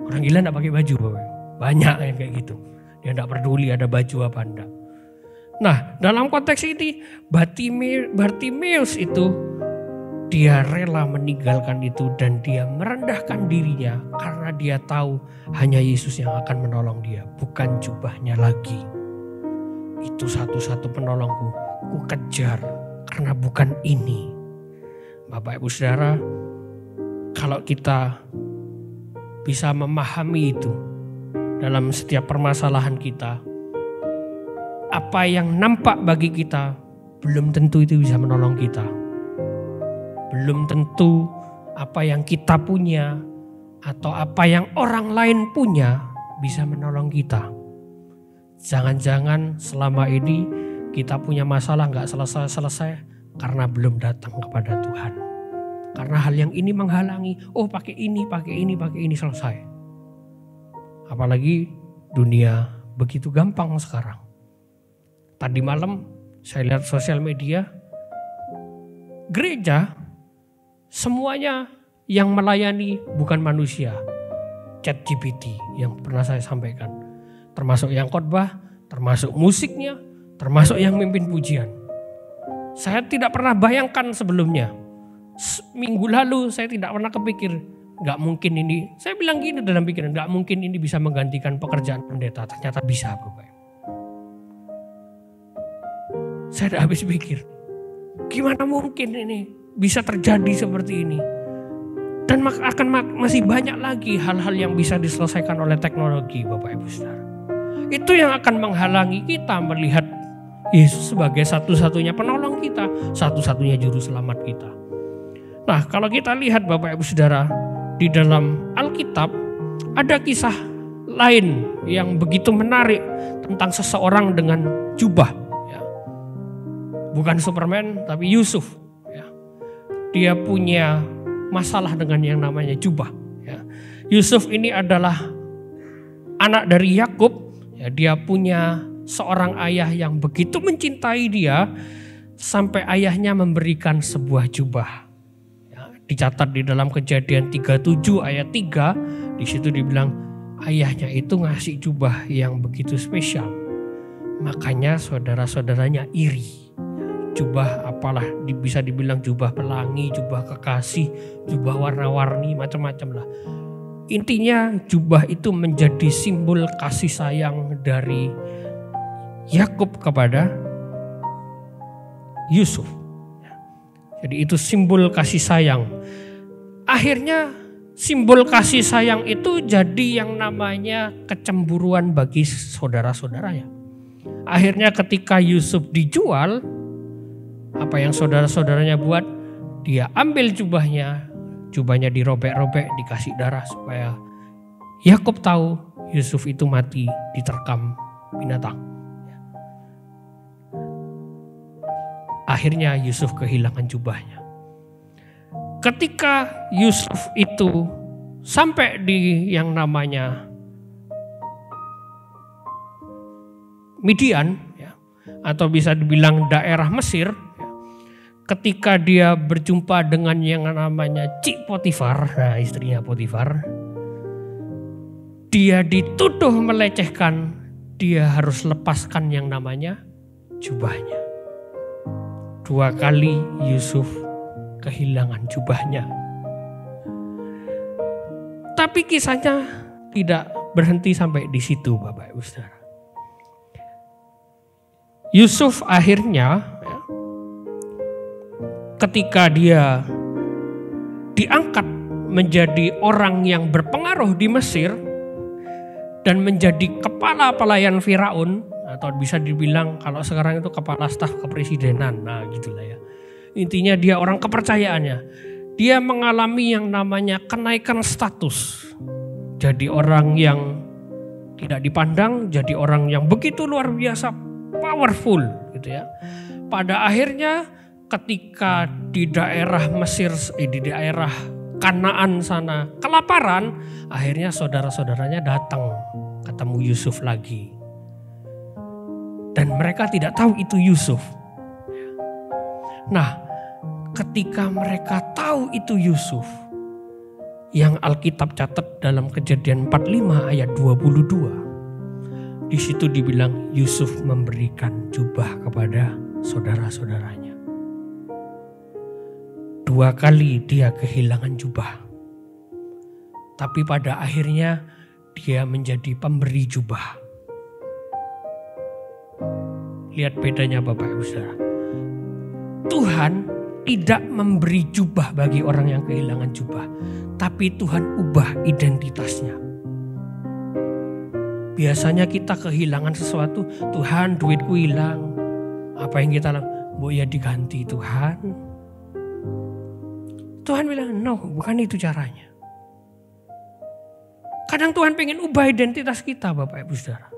Orang gila tidak pakai baju Bapak. Banyak yang kayak gitu. Dia tidak peduli ada baju apa enggak. Nah, dalam konteks ini Bartimeus itu dia rela meninggalkan itu dan dia merendahkan dirinya karena dia tahu hanya Yesus yang akan menolong dia, bukan jubahnya lagi. Itu satu-satu penolongku, ku kejar karena bukan ini. Bapak Ibu Saudara, kalau kita bisa memahami itu dalam setiap permasalahan kita, apa yang nampak bagi kita belum tentu itu bisa menolong kita. Belum tentu apa yang kita punya atau apa yang orang lain punya bisa menolong kita. Jangan-jangan selama ini kita punya masalah gak selesai-selesai karena belum datang kepada Tuhan. Karena hal yang ini menghalangi, oh pakai ini selesai. Apalagi dunia begitu gampang sekarang. Tadi malam saya lihat sosial media, gereja semuanya yang melayani bukan manusia, ChatGPT yang pernah saya sampaikan. Termasuk yang khotbah, termasuk musiknya, termasuk yang mimpin pujian. Saya tidak pernah bayangkan sebelumnya. Minggu lalu saya tidak pernah kepikir, gak mungkin ini. Saya bilang gini dalam pikiran, gak mungkin ini bisa menggantikan pekerjaan pendeta. Ternyata bisa Bapak. Saya udah habis pikir, gimana mungkin ini bisa terjadi seperti ini. Dan masih banyak lagi hal-hal yang bisa diselesaikan oleh teknologi Bapak Ibu Saudara. Itu yang akan menghalangi kita melihat Yesus sebagai satu-satunya penolong kita, satu-satunya juru selamat kita. Nah, kalau kita lihat Bapak Ibu Saudara, di dalam Alkitab ada kisah lain yang begitu menarik tentang seseorang dengan jubah. Bukan Superman tapi Yusuf. Dia punya masalah dengan yang namanya jubah. Yusuf ini adalah anak dari Yakub. Dia punya seorang ayah yang begitu mencintai dia sampai ayahnya memberikan sebuah jubah. Ya, dicatat di dalam Kejadian 37 ayat 3, di situ dibilang ayahnya itu ngasih jubah yang begitu spesial. Makanya saudara-saudaranya iri. Jubah apalah, bisa dibilang jubah pelangi, jubah kekasih, jubah warna-warni, macam-macam lah. Intinya jubah itu menjadi simbol kasih sayang dari Yakub kepada Yusuf. Jadi itu simbol kasih sayang. Akhirnya simbol kasih sayang itu jadi yang namanya kecemburuan bagi saudara-saudaranya. Akhirnya ketika Yusuf dijual, apa yang saudara-saudaranya buat? Dia ambil jubahnya dirobek-robek, dikasih darah supaya Yakub tahu Yusuf itu mati diterkam binatang. Akhirnya Yusuf kehilangan jubahnya. Ketika Yusuf itu sampai di yang namanya Midian, ya, atau bisa dibilang daerah Mesir, ya, ketika dia berjumpa dengan yang namanya Cik Potifar, nah istrinya Potifar, dia dituduh melecehkan, dia harus lepaskan yang namanya jubahnya. 2 kali Yusuf kehilangan jubahnya. Tapi kisahnya tidak berhenti sampai di situ, Bapak Ibu Saudara. Yusuf akhirnya ketika dia diangkat menjadi orang yang berpengaruh di Mesir dan menjadi kepala pelayan Firaun, atau bisa dibilang kalau sekarang itu kepala staf kepresidenan, nah gitulah ya. Intinya dia orang kepercayaannya. Dia mengalami yang namanya kenaikan status. Jadi orang yang tidak dipandang, jadi orang yang begitu luar biasa powerful gitu ya. Pada akhirnya ketika di daerah Mesir, di daerah Kanaan sana kelaparan, akhirnya saudara-saudaranya datang ketemu Yusuf lagi. Dan mereka tidak tahu itu Yusuf. Nah, ketika mereka tahu itu Yusuf, yang Alkitab catat dalam Kejadian 45 ayat 22, di situ dibilang Yusuf memberikan jubah kepada saudara-saudaranya. 2 kali dia kehilangan jubah. Tapi pada akhirnya dia menjadi pemberi jubah. Lihat bedanya Bapak Ibu Saudara. Tuhan tidak memberi jubah bagi orang yang kehilangan jubah. Tapi Tuhan ubah identitasnya. Biasanya kita kehilangan sesuatu, Tuhan duitku hilang. Apa yang kita lakukan? Bu ya diganti Tuhan. Tuhan bilang, no, bukan itu caranya. Kadang Tuhan pengen ubah identitas kita Bapak Ibu Saudara.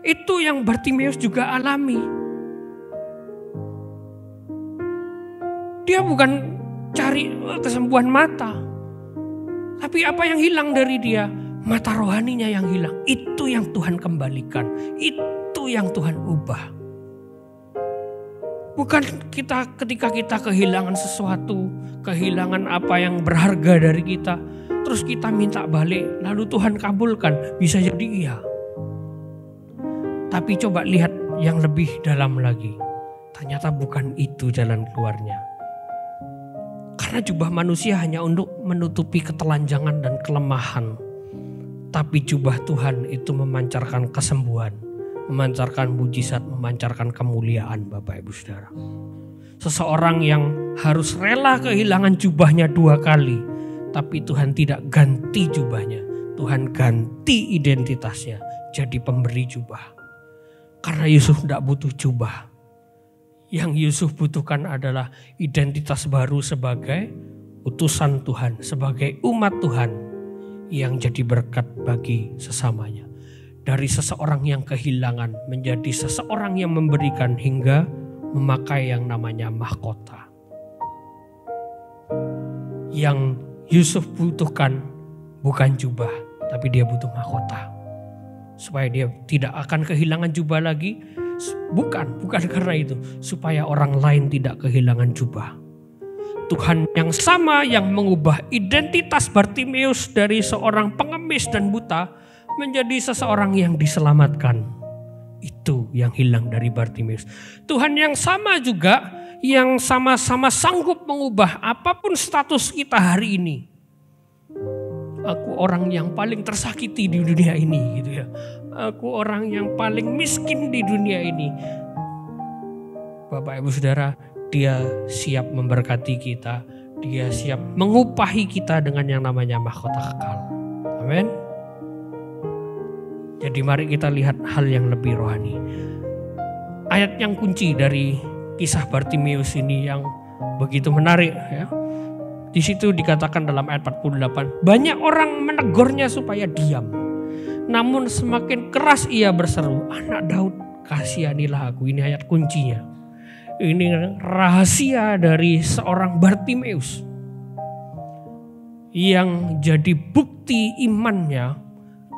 Itu yang Bartimeus juga alami. Dia bukan cari kesembuhan mata. Tapi apa yang hilang dari dia? Mata rohaninya yang hilang. Itu yang Tuhan kembalikan. Itu yang Tuhan ubah. Bukan kita ketika kita kehilangan sesuatu. Kehilangan apa yang berharga dari kita. Terus kita minta balik. Lalu Tuhan kabulkan. Bisa jadi iya. Tapi coba lihat yang lebih dalam lagi. Ternyata bukan itu jalan keluarnya. Karena jubah manusia hanya untuk menutupi ketelanjangan dan kelemahan. Tapi jubah Tuhan itu memancarkan kesembuhan. Memancarkan mujizat, memancarkan kemuliaan Bapak Ibu Saudara. Seseorang yang harus rela kehilangan jubahnya 2 kali. Tapi Tuhan tidak ganti jubahnya. Tuhan ganti identitasnya jadi pemberi jubah. Karena Yusuf tidak butuh jubah. Yang Yusuf butuhkan adalah identitas baru sebagai utusan Tuhan. Sebagai umat Tuhan yang jadi berkat bagi sesamanya. Dari seseorang yang kehilangan menjadi seseorang yang memberikan hingga memakai yang namanya mahkota. Yang Yusuf butuhkan bukan jubah, tapi dia butuh mahkota. supaya dia tidak akan kehilangan jubah lagi. Bukan karena itu, supaya orang lain tidak kehilangan jubah. Tuhan yang sama yang mengubah identitas Bartimeus dari seorang pengemis dan buta menjadi seseorang yang diselamatkan. Itu yang hilang dari Bartimeus. Tuhan yang sama juga yang sama-sama sanggup mengubah apapun status kita hari ini. Aku orang yang paling tersakiti di dunia ini gitu ya. Aku orang yang paling miskin di dunia ini. Bapak Ibu Saudara, Dia siap memberkati kita. Dia siap mengupahi kita dengan yang namanya mahkota kekal. Amin. Jadi mari kita lihat hal yang lebih rohani. Ayat yang kunci dari kisah Bartimeus ini yang begitu menarik ya. Di situ dikatakan dalam ayat 48, banyak orang menegurnya supaya diam. Namun semakin keras ia berseru, anak Daud kasihanilah aku. Ini ayat kuncinya. Ini rahasia dari seorang Bartimeus yang jadi bukti imannya,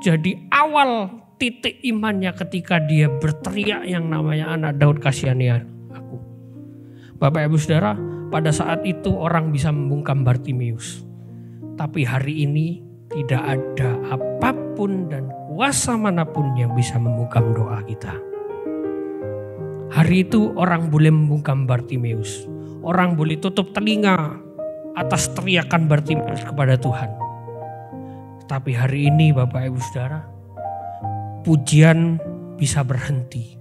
jadi awal titik imannya ketika dia berteriak yang namanya anak Daud kasihanilah aku. Bapak Ibu Saudara, pada saat itu orang bisa membungkam Bartimeus. Tapi hari ini tidak ada apapun dan kuasa manapun yang bisa membungkam doa kita. Hari itu orang boleh membungkam Bartimeus. Orang boleh tutup telinga atas teriakan Bartimeus kepada Tuhan. Tapi hari ini Bapak Ibu Saudara, pujian bisa berhenti.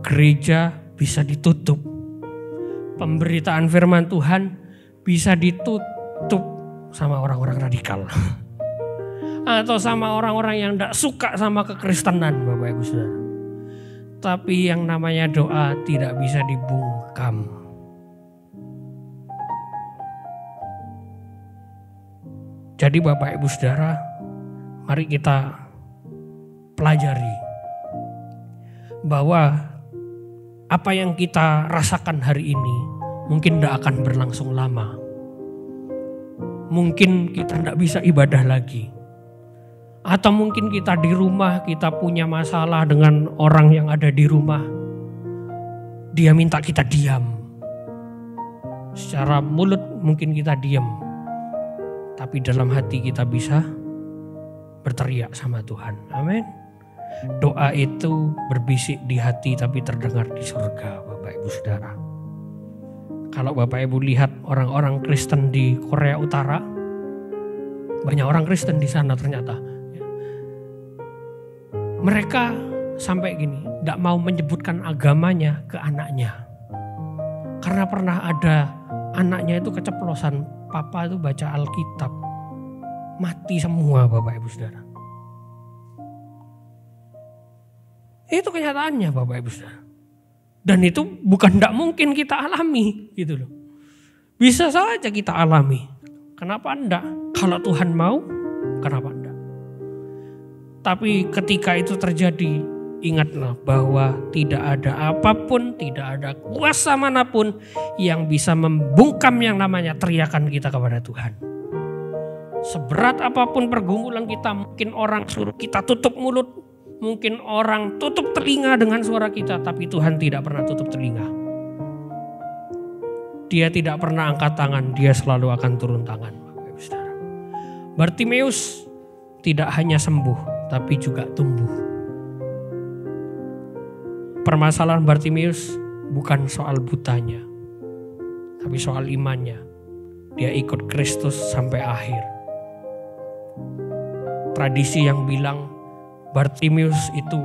Gereja bisa ditutup. Pemberitaan firman Tuhan bisa ditutup sama orang-orang radikal. Atau sama orang-orang yang tidak suka sama kekristenan Bapak Ibu Saudara. Tapi yang namanya doa tidak bisa dibungkam. Jadi Bapak Ibu Saudara, mari kita pelajari bahwa apa yang kita rasakan hari ini mungkin tidak akan berlangsung lama. Mungkin kita tidak bisa ibadah lagi. Atau mungkin kita di rumah, kita punya masalah dengan orang yang ada di rumah. Dia minta kita diam. Secara mulut mungkin kita diam. Tapi dalam hati kita bisa berteriak sama Tuhan. Amin. Doa itu berbisik di hati tapi terdengar di surga Bapak Ibu Saudara. Kalau Bapak Ibu lihat orang-orang Kristen di Korea Utara. Banyak orang Kristen di sana ternyata. Mereka sampai gini, tidak mau menyebutkan agamanya ke anaknya. Karena pernah ada anaknya itu keceplosan, papa itu baca Alkitab. Mati semua Bapak Ibu Saudara. Itu kenyataannya Bapak Ibu Saudara. Dan itu bukan tidak mungkin kita alami gitu loh. Bisa saja kita alami. Kenapa enggak? Kalau Tuhan mau, kenapa enggak? Tapi ketika itu terjadi, ingatlah bahwa tidak ada apapun, tidak ada kuasa manapun yang bisa membungkam yang namanya teriakan kita kepada Tuhan. Seberat apapun pergumulan kita, mungkin orang suruh kita tutup mulut, mungkin orang tutup telinga dengan suara kita, tapi Tuhan tidak pernah tutup telinga. Dia tidak pernah angkat tangan, dia selalu akan turun tangan. Bartimeus tidak hanya sembuh, tapi juga tumbuh. Permasalahan Bartimeus bukan soal butanya, tapi soal imannya. Dia ikut Kristus sampai akhir. Tradisi yang bilang Bartimeus itu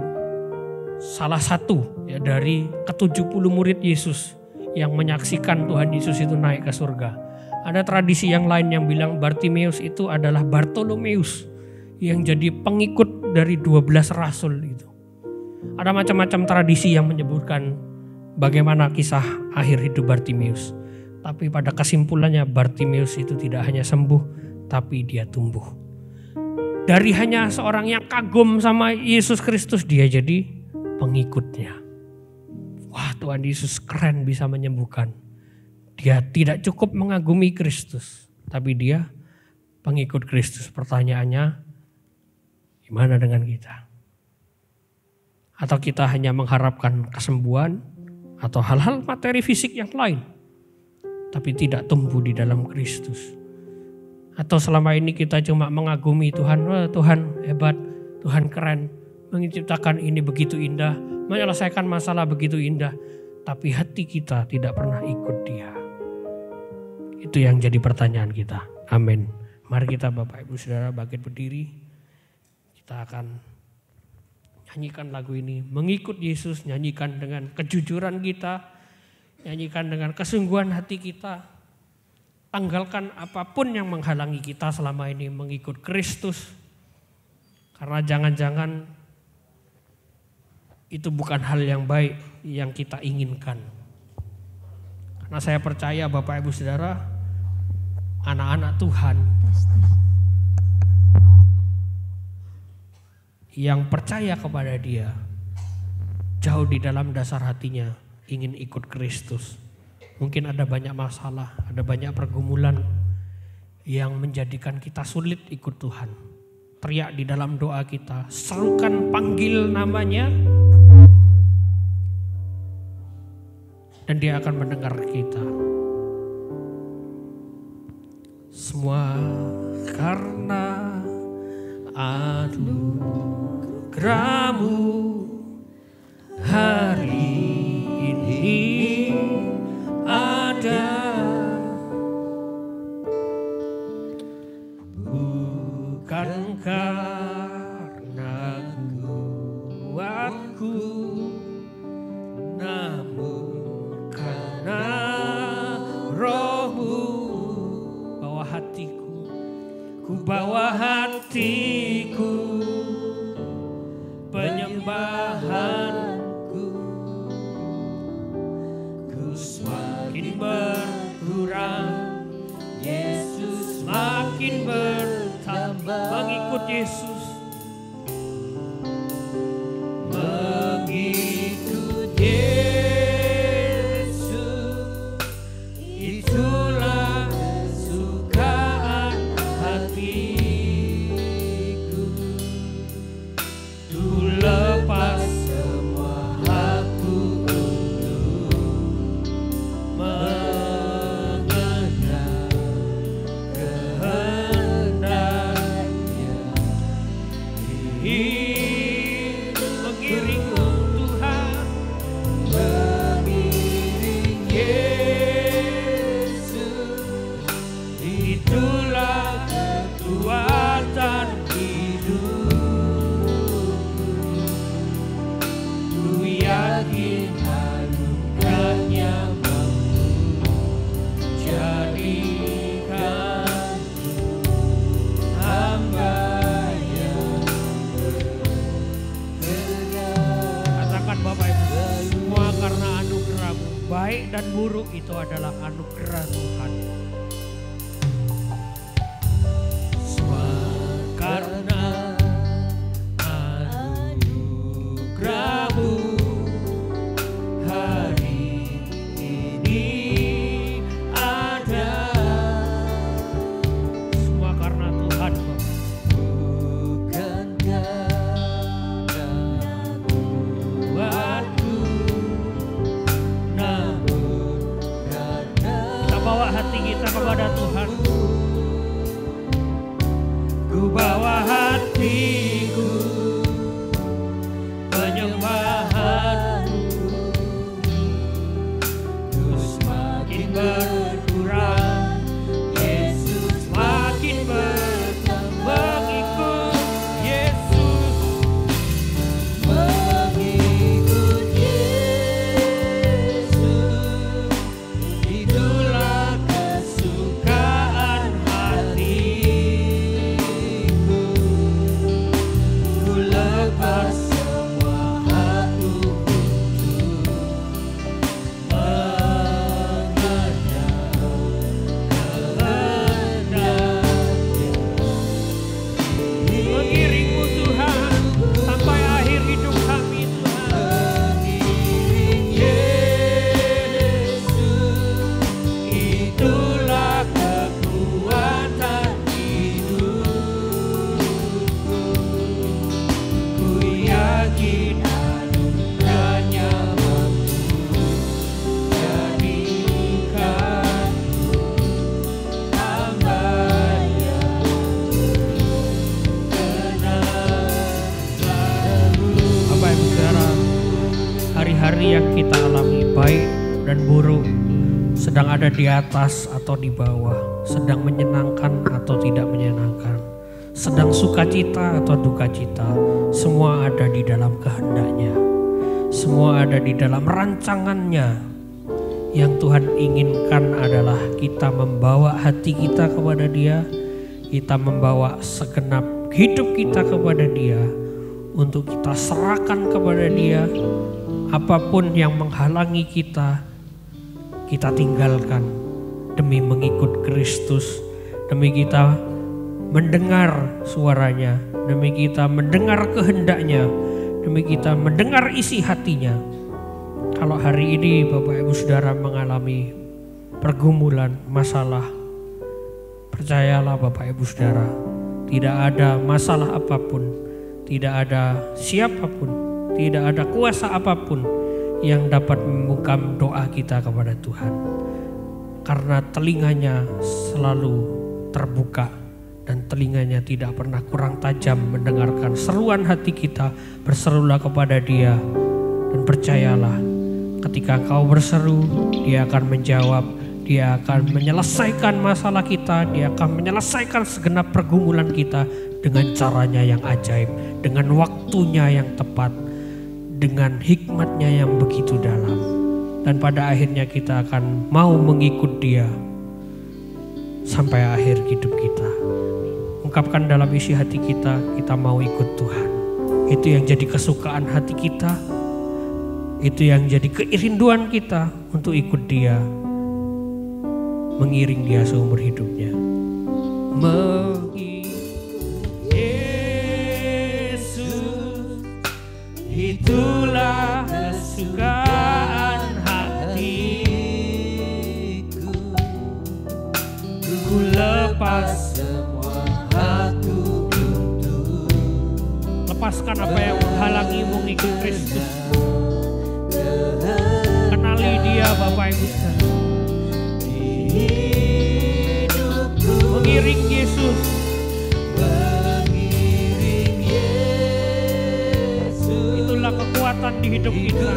salah satu ya dari ke-70 murid Yesus yang menyaksikan Tuhan Yesus itu naik ke surga. Ada tradisi yang lain yang bilang Bartimeus itu adalah Bartolomeus yang jadi pengikut dari 12 rasul itu. Ada macam-macam tradisi yang menyebutkan bagaimana kisah akhir hidup Bartimeus. Tapi pada kesimpulannya Bartimeus itu tidak hanya sembuh, tapi dia tumbuh. Dari hanya seorang yang kagum sama Yesus Kristus, dia jadi pengikutnya. Wah, Tuhan Yesus keren bisa menyembuhkan. Dia tidak cukup mengagumi Kristus, tapi dia pengikut Kristus. Pertanyaannya, gimana dengan kita? Atau kita hanya mengharapkan kesembuhan atau hal-hal materi fisik yang lain, tapi tidak tumbuh di dalam Kristus. Atau selama ini kita cuma mengagumi Tuhan, wah Tuhan hebat, Tuhan keren, menciptakan ini begitu indah, menyelesaikan masalah begitu indah, tapi hati kita tidak pernah ikut Dia. Itu yang jadi pertanyaan kita. Amin. Mari kita Bapak Ibu Saudara bangkit berdiri. Kita akan nyanyikan lagu ini, mengikut Yesus, nyanyikan dengan kejujuran kita, nyanyikan dengan kesungguhan hati kita. Tanggalkan apapun yang menghalangi kita selama ini mengikut Kristus. Karena jangan-jangan itu bukan hal yang baik yang kita inginkan. Karena saya percaya Bapak Ibu Saudara, anak-anak Tuhan yang percaya kepada Dia, jauh di dalam dasar hatinya ingin ikut Kristus. Mungkin ada banyak masalah, ada banyak pergumulan yang menjadikan kita sulit ikut Tuhan. Teriak di dalam doa kita, serukan, panggil namanya, dan Dia akan mendengar kita. Semua karena anugerah-Mu hari ini ada, bukan karena kuatku, namun karena Roh-Mu. Bawa hatiku, ku bawa hatiku, penyembahanku, ku semakin berkurang, Yesus semakin bertambah. Mengikut Yesus, mengikut Yesus, itulah kesukaan hatiku. Ku lepas semua hakku untuk mengenal kehendaknya. Mengiring Tuhan, mengiring Yesus, itulah kekuatan hidupku. Ku yakin anugerahnya mampu jadikanku hamba yang berkenan. Katakan Bapak Ibu, semua karena anugerah-Mu. Baik dan buruk itu adalah anugerah Tuhan. Semua karena anugerah-Mu hari ini ada. Semua karena Tuhan, Bapak. Bukan karena kuatku, namun karena. Kita bawa hati kita. hari yang kita alami, baik dan buruk, sedang ada di atas atau di bawah, sedang menyenangkan atau tidak menyenangkan, sedang sukacita atau duka cita, semua ada di dalam kehendaknya, semua ada di dalam rancangannya. Yang Tuhan inginkan adalah kita membawa hati kita kepada Dia, kita membawa segenap hidup kita kepada Dia, untuk kita serahkan kepada Dia. Apapun yang menghalangi kita, kita tinggalkan demi mengikut Kristus, demi kita mendengar suaranya, demi kita mendengar kehendaknya, demi kita mendengar isi hatinya. Kalau hari ini Bapak Ibu Saudara mengalami pergumulan, masalah, percayalah Bapak Ibu Saudara, tidak ada masalah apapun, tidak ada siapapun, tidak ada kuasa apapun yang dapat membungkam doa kita kepada Tuhan. Karena telinganya selalu terbuka dan telinganya tidak pernah kurang tajam mendengarkan seruan hati kita. Berserulah kepada Dia dan percayalah, ketika kau berseru, Dia akan menjawab, Dia akan menyelesaikan masalah kita, Dia akan menyelesaikan segenap pergumulan kita dengan caranya yang ajaib, dengan waktunya yang tepat, dengan hikmatnya yang begitu dalam. Dan pada akhirnya kita akan mau mengikut Dia sampai akhir hidup kita. Ungkapkan dalam isi hati kita, kita mau ikut Tuhan. Itu yang jadi kesukaan hati kita, itu yang jadi kerinduan kita untuk ikut Dia, mengiring Dia seumur hidupnya. Yesus, itulah kesukaan hatiku. Ku lepas semua hakku untuk lepaskan apa yang menghalangimu mengikut Kristus. Kenali Dia Bapak Ibu Saudara. Mengiring Yesus. Itulah kekuatan di hidup kita.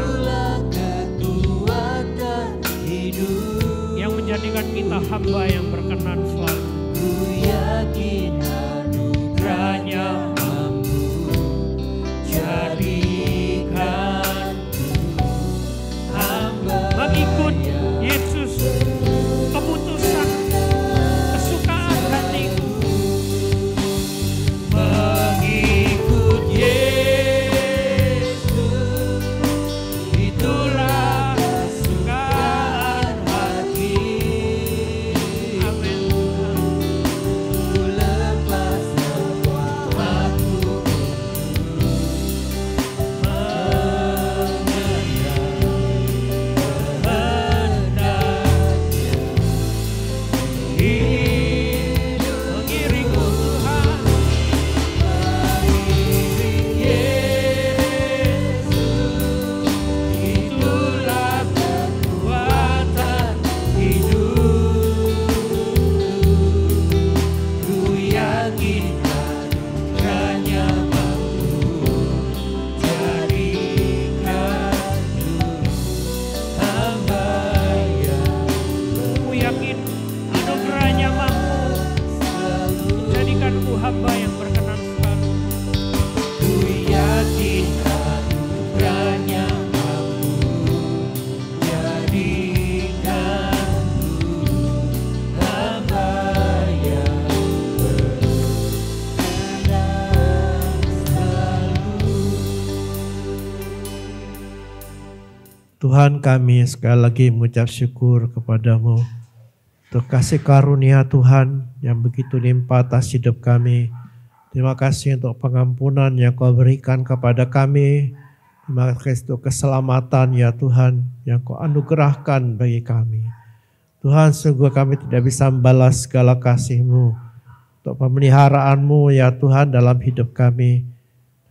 Yang menjadikan kita hamba yang berkenan selalu. Ku yakin anugerahnya mampu jadikan mengikut Yesus, keputusan, kesukaan hatiku. Mengikut Yesus, itulah kesukaan hati. Amin. Ku lepas semua aku hamba yang berkenan selalu. Ku yakin anugerahnya mampu jadikanku hamba yang berkenan selalu. Tuhan, kami sekali lagi mengucap syukur kepadamu untuk kasih karunia Tuhan yang begitu limpah atas hidup kami. Terima kasih untuk pengampunan yang Kau berikan kepada kami. Terima kasih untuk keselamatan ya Tuhan yang Kau anugerahkan bagi kami. Tuhan, sungguh kami tidak bisa membalas segala kasih-Mu untuk pemeliharaan-Mu ya Tuhan dalam hidup kami.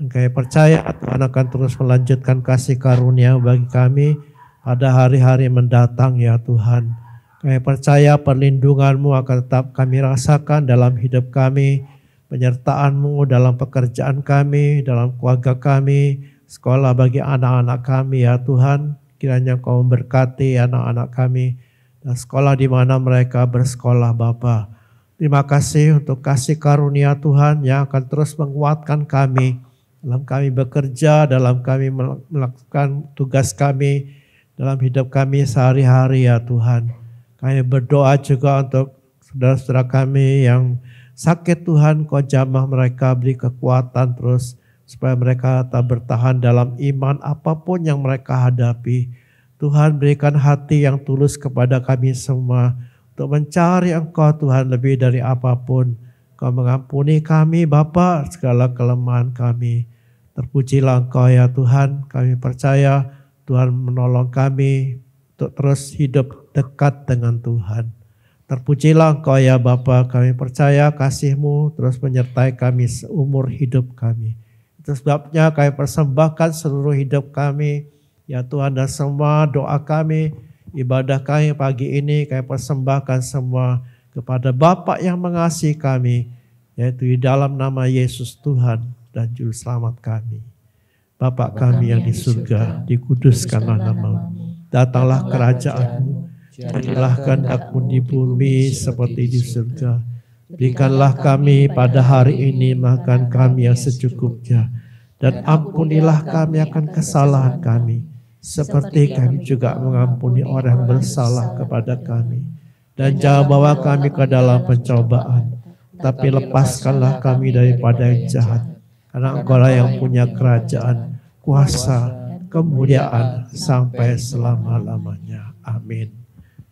Dan kami percaya Tuhan akan terus melanjutkan kasih karunia bagi kami pada hari-hari mendatang ya Tuhan. Kami percaya perlindungan-Mu akan tetap kami rasakan dalam hidup kami, penyertaan-Mu dalam pekerjaan kami, dalam keluarga kami, sekolah bagi anak-anak kami ya Tuhan. Kiranya Kau memberkati anak-anak kami dan sekolah di mana mereka bersekolah Bapa. Terima kasih untuk kasih karunia Tuhan yang akan terus menguatkan kami dalam kami bekerja, dalam kami melakukan tugas kami, dalam hidup kami sehari-hari ya Tuhan. Kami berdoa juga untuk saudara-saudara kami yang sakit Tuhan, Kau jamah mereka, beri kekuatan terus supaya mereka tetap bertahan dalam iman apapun yang mereka hadapi. Tuhan berikan hati yang tulus kepada kami semua untuk mencari Engkau Tuhan lebih dari apapun. Kau mengampuni kami Bapa segala kelemahan kami. Terpujilah Engkau ya Tuhan, kami percaya Tuhan menolong kami untuk terus hidup dekat dengan Tuhan. Terpujilah Engkau ya Bapa, kami percaya kasih-Mu terus menyertai kami seumur hidup kami. Itu sebabnya kami persembahkan seluruh hidup kami, ya Tuhan, dan semua doa kami, ibadah kami pagi ini kami persembahkan semua kepada Bapa yang mengasihi kami, yaitu di dalam nama Yesus Tuhan dan Juru Selamat kami. Bapa kami yang di surga, dikuduskanlah nama-Mu, datanglah kerajaan-Mu, jadilah kehendak-Mu di bumi seperti di surga. Berikanlah kami pada hari ini makan kami yang secukupnya, dan ampunilah kami akan kesalahan kami, seperti kami juga mengampuni orang yang bersalah kepada kami. Dan jangan bawa kami ke dalam pencobaan, tapi lepaskanlah kami daripada yang jahat. Karena Engkau-lah yang punya kerajaan, kuasa, kemuliaan sampai selama-lamanya. Amin.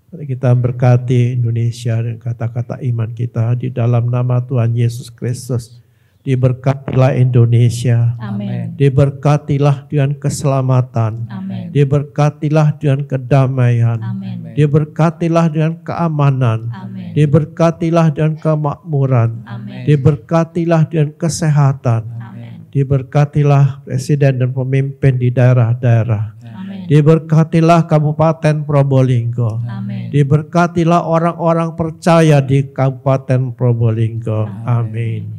Mari kita berkati Indonesia dengan kata-kata iman kita di dalam nama Tuhan Yesus Kristus. Diberkatilah Indonesia. Amin. Diberkatilah dengan keselamatan. Amin. Diberkatilah dengan kedamaian. Amin. Diberkatilah dengan keamanan. Amin. Diberkatilah dengan kemakmuran. Amin. Diberkatilah dengan kesehatan. Amin. Diberkatilah presiden dan pemimpin di daerah-daerah. Amin. Diberkatilah Kabupaten Probolinggo. Amin. Diberkatilah orang-orang percaya di Kabupaten Probolinggo. Amin.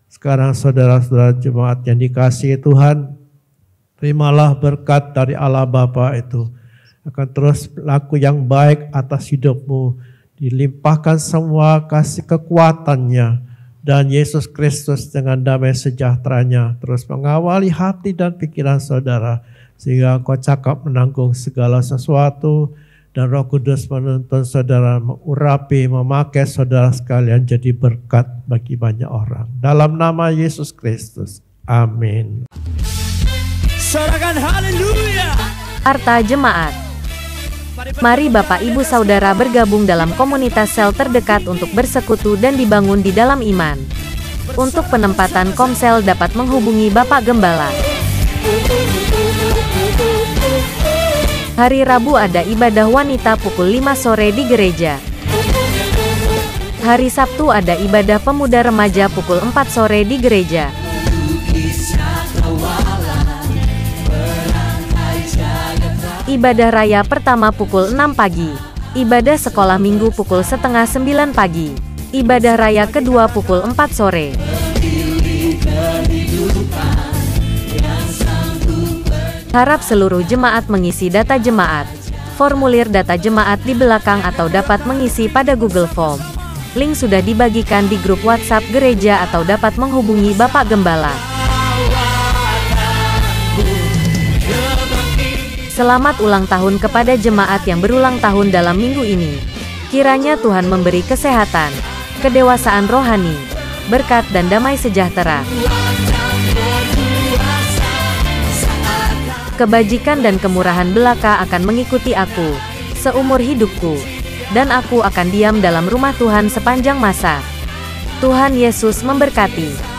Sekarang saudara-saudara jemaat yang dikasihi Tuhan, terimalah berkat dari Allah Bapa itu. Akan terus laku yang baik atas hidupmu. Dilimpahkan semua kasih kekuatannya. Dan Yesus Kristus dengan damai sejahteranya terus mengawali hati dan pikiran saudara. Sehingga engkau cakap menanggung segala sesuatu. Dan Roh Kudus menuntun saudara mengurapi, memakai saudara sekalian jadi berkat bagi banyak orang. Dalam nama Yesus Kristus. Amin. Sorakan haleluya. Harta Jemaat. Mari Bapak Ibu Saudara bergabung dalam komunitas sel terdekat untuk bersekutu dan dibangun di dalam iman. Untuk penempatan komsel dapat menghubungi Bapak Gembala. Hari Rabu ada ibadah wanita pukul 5 sore di gereja. Hari Sabtu ada ibadah pemuda remaja pukul 4 sore di gereja. Ibadah raya pertama pukul 6 pagi. Ibadah sekolah minggu pukul setengah 9 pagi. Ibadah raya kedua pukul 4 sore. Harap seluruh jemaat mengisi data jemaat. Formulir data jemaat di belakang atau dapat mengisi pada Google Form. Link sudah dibagikan di grup WhatsApp gereja atau dapat menghubungi Bapak Gembala. Selamat ulang tahun kepada jemaat yang berulang tahun dalam minggu ini. Kiranya Tuhan memberi kesehatan, kedewasaan rohani, berkat dan damai sejahtera. Kebajikan dan kemurahan belaka akan mengikuti aku seumur hidupku, dan aku akan diam dalam rumah Tuhan sepanjang masa. Tuhan Yesus memberkati.